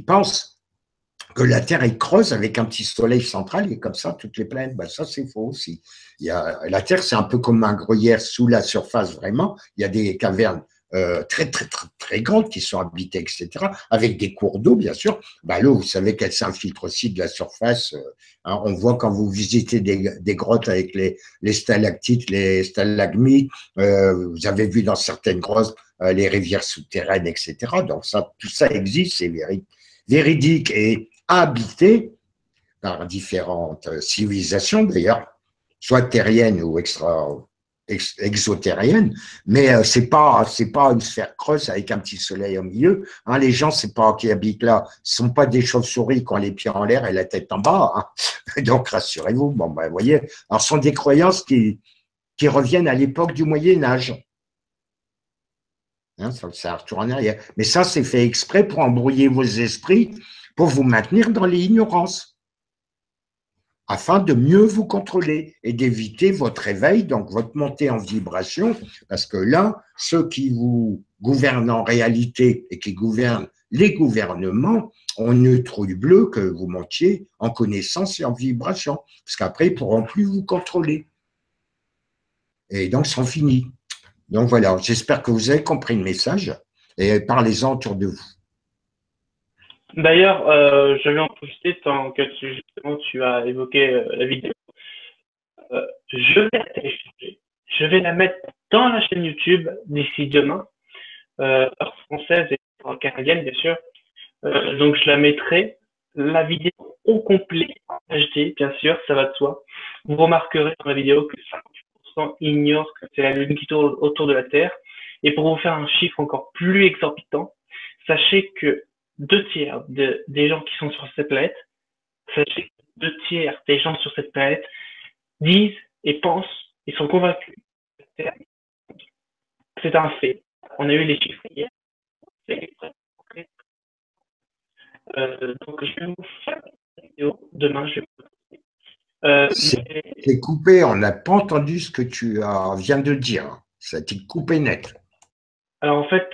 Speaker 2: pensent que la Terre est creuse avec un petit soleil central et comme ça, toutes les planètes, ça c'est faux aussi. La Terre, c'est un peu comme un gruyère sous la surface, vraiment. Il y a des cavernes très, très, très, très grandes qui sont habitées, etc., avec des cours d'eau, bien sûr. L'eau, vous savez qu'elle s'infiltre aussi de la surface. Hein, on voit quand vous visitez des grottes avec les stalactites, les stalagmites, vous avez vu dans certaines grottes les rivières souterraines, etc. Donc, tout ça existe, c'est véridique et habité par différentes civilisations, d'ailleurs, soit terriennes ou exotériennes, mais c'est pas une sphère creuse avec un petit soleil au milieu. Hein, les gens, c'est pas qui habitent là, ce sont pas des chauves-souris qui ont les pieds en l'air et la tête en bas. Hein. Donc rassurez-vous. Vous voyez, alors ce sont des croyances qui reviennent à l'époque du Moyen Âge. Hein, ça retourne en arrière. Mais ça, c'est fait exprès pour embrouiller vos esprits, pour vous maintenir dans l'ignorance, afin de mieux vous contrôler et d'éviter votre éveil, donc votre montée en vibration, parce que là, ceux qui vous gouvernent en réalité et qui gouvernent les gouvernements ont une trouille bleue que vous montiez en connaissance et en vibration, parce qu'après, ils ne pourront plus vous contrôler. Et donc, c'en finit. Donc voilà, j'espère que vous avez compris le message et parlez-en autour de vous.
Speaker 1: D'ailleurs, je vais en profiter tant que justement tu as évoqué la vidéo. Je vais la télécharger. Je vais la mettre dans la chaîne YouTube d'ici demain, heure française et canadienne, bien sûr. Donc, je la mettrai, la vidéo au complet, en HD, bien sûr, ça va de soi. Vous remarquerez dans la vidéo que 50% ignorent que c'est la Lune qui tourne autour de la Terre. Et pour vous faire un chiffre encore plus exorbitant, sachez que 2 tiers des gens qui sont sur cette planète, sachez que 2 tiers des gens sur cette planète disent et pensent et sont convaincus que la Terre, c'est un fait. On a eu les chiffres hier. Donc, je vais vous faire une vidéo demain.
Speaker 2: C'est coupé, on n'a pas entendu ce que tu viens de dire. Ça a été coupé net.
Speaker 1: Alors, en fait,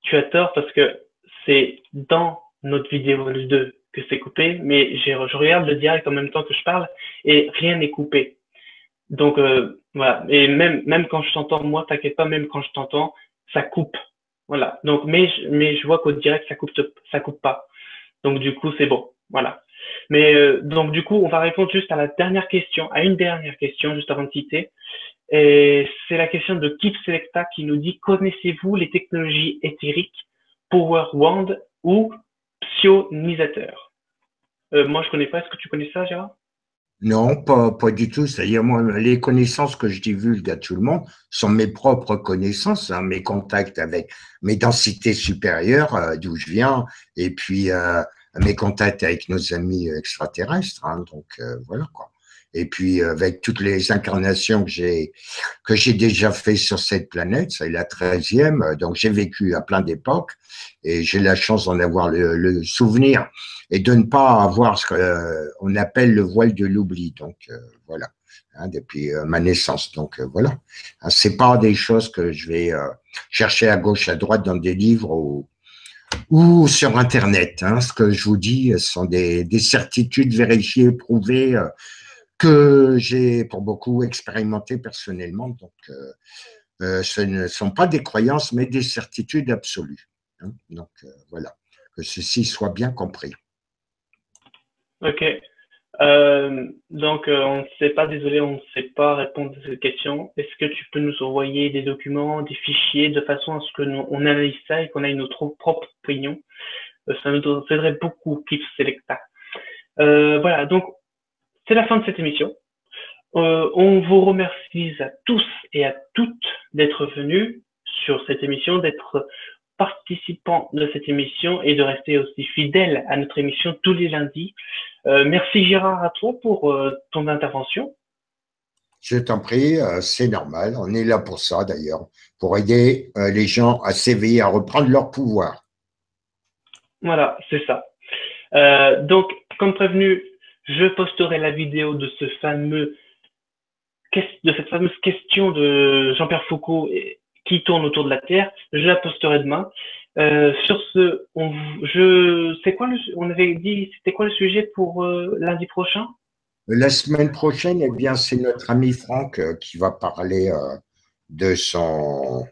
Speaker 1: tu as tort parce que c'est dans notre vidéo 2 que c'est coupé, mais je regarde le direct en même temps que je parle et rien n'est coupé. Donc, Voilà. Et même quand je t'entends, moi, t'inquiète pas, même quand je t'entends, ça coupe. Voilà. Donc, mais je vois qu'au direct, ça coupe pas. Donc, du coup, c'est bon. Voilà. Mais, donc, du coup, on va répondre juste à la dernière question, à une dernière question, juste avant de quitter. Et c'est la question de Keep Selecta qui nous dit, connaissez-vous les technologies éthériques, Power Wand ou Psionisateur? Moi, je connais pas. Est-ce que tu connais ça, Gérard?
Speaker 2: Non, pas du tout. C'est-à-dire, moi, les connaissances que je divulgue à tout le monde sont mes propres connaissances, hein, mes contacts avec mes densités supérieures, d'où je viens, et puis mes contacts avec nos amis extraterrestres. Hein, donc, voilà quoi. Et puis, avec toutes les incarnations que j'ai déjà fait sur cette planète, c'est la 13e, donc j'ai vécu à plein d'époques, et j'ai la chance d'en avoir le souvenir et de ne pas avoir ce qu'on appelle le voile de l'oubli. Donc voilà, hein, depuis ma naissance. Donc voilà, hein, c'est pas des choses que je vais chercher à gauche, à droite dans des livres ou sur Internet. Hein. Ce que je vous dis, ce sont des certitudes vérifiées, prouvées, que j'ai pour beaucoup expérimenté personnellement. Donc ce ne sont pas des croyances, mais des certitudes absolues. Hein. Donc voilà, que ceci soit bien compris.
Speaker 1: Ok. Donc, on ne sait pas, désolé, on ne sait pas répondre à cette question. Est-ce que tu peux nous envoyer des documents, des fichiers, de façon à ce que nous, on analyse ça et qu'on ait notre propre opinion? Ça nous aiderait beaucoup, Keep Selecta. Voilà, donc c'est la fin de cette émission. On vous remercie à tous et à toutes d'être venus sur cette émission, d'être participants de cette émission et de rester aussi fidèles à notre émission tous les lundis. Merci Gérard à toi pour ton intervention.
Speaker 2: Je t'en prie, c'est normal. On est là pour ça d'ailleurs, pour aider les gens à s'éveiller, à reprendre leur pouvoir.
Speaker 1: Voilà, c'est ça. Donc, comme prévenu, je posterai la vidéo de cette fameuse question de Jean-Pierre Foucault qui tourne autour de la Terre. Je la posterai demain. Sur ce, c'est quoi on avait dit, c'était quoi le sujet pour lundi prochain?
Speaker 2: La semaine prochaine, eh bien, c'est notre ami Franck qui va parler de son,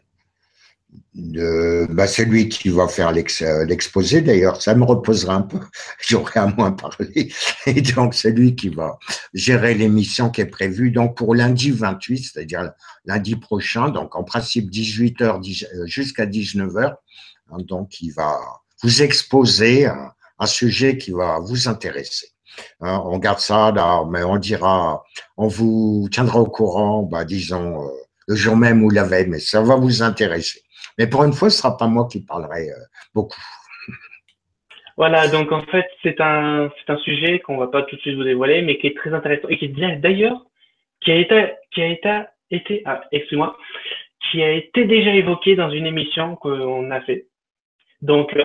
Speaker 2: c'est lui qui va faire l'exposé. D'ailleurs, ça me reposera un peu. J'aurai à moins parler. Et donc, c'est lui qui va gérer l'émission qui est prévue. Donc, pour lundi 28, c'est-à-dire lundi prochain, donc en principe 18h jusqu'à 19h. Hein, donc, il va vous exposer un sujet qui va vous intéresser. Hein, on garde ça là, mais on vous tiendra au courant, disons, le jour même ou la veille, mais ça va vous intéresser. Mais pour une fois, ce ne sera pas moi qui parlerai beaucoup.
Speaker 1: Voilà, donc en fait, c'est un sujet qu'on va pas tout de suite vous dévoiler, mais qui est très intéressant et qui est bien d'ailleurs, excuse-moi, qui a été déjà évoqué dans une émission qu'on a fait. Donc,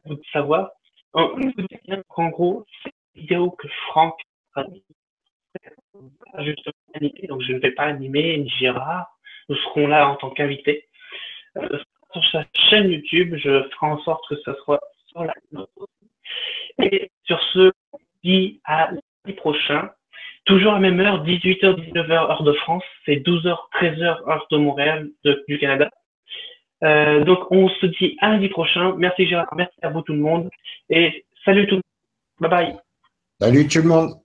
Speaker 1: vous de savoir, on vous dit bien qu'en gros, cette vidéo que Franck a justement animée, donc je ne vais pas animer ni Gérard, nous serons là en tant qu'invités. Sur sa chaîne YouTube, je ferai en sorte que ça soit sur la nôtre. Et sur ce, on dit à lundi prochain, toujours à la même heure, 18h, 19h heure de France, c'est 12h, 13h heure de Montréal, du Canada. Donc on se dit à lundi prochain. Merci Gérard, merci à vous tout le monde et salut tout le monde. Bye bye.
Speaker 2: Salut tout le monde.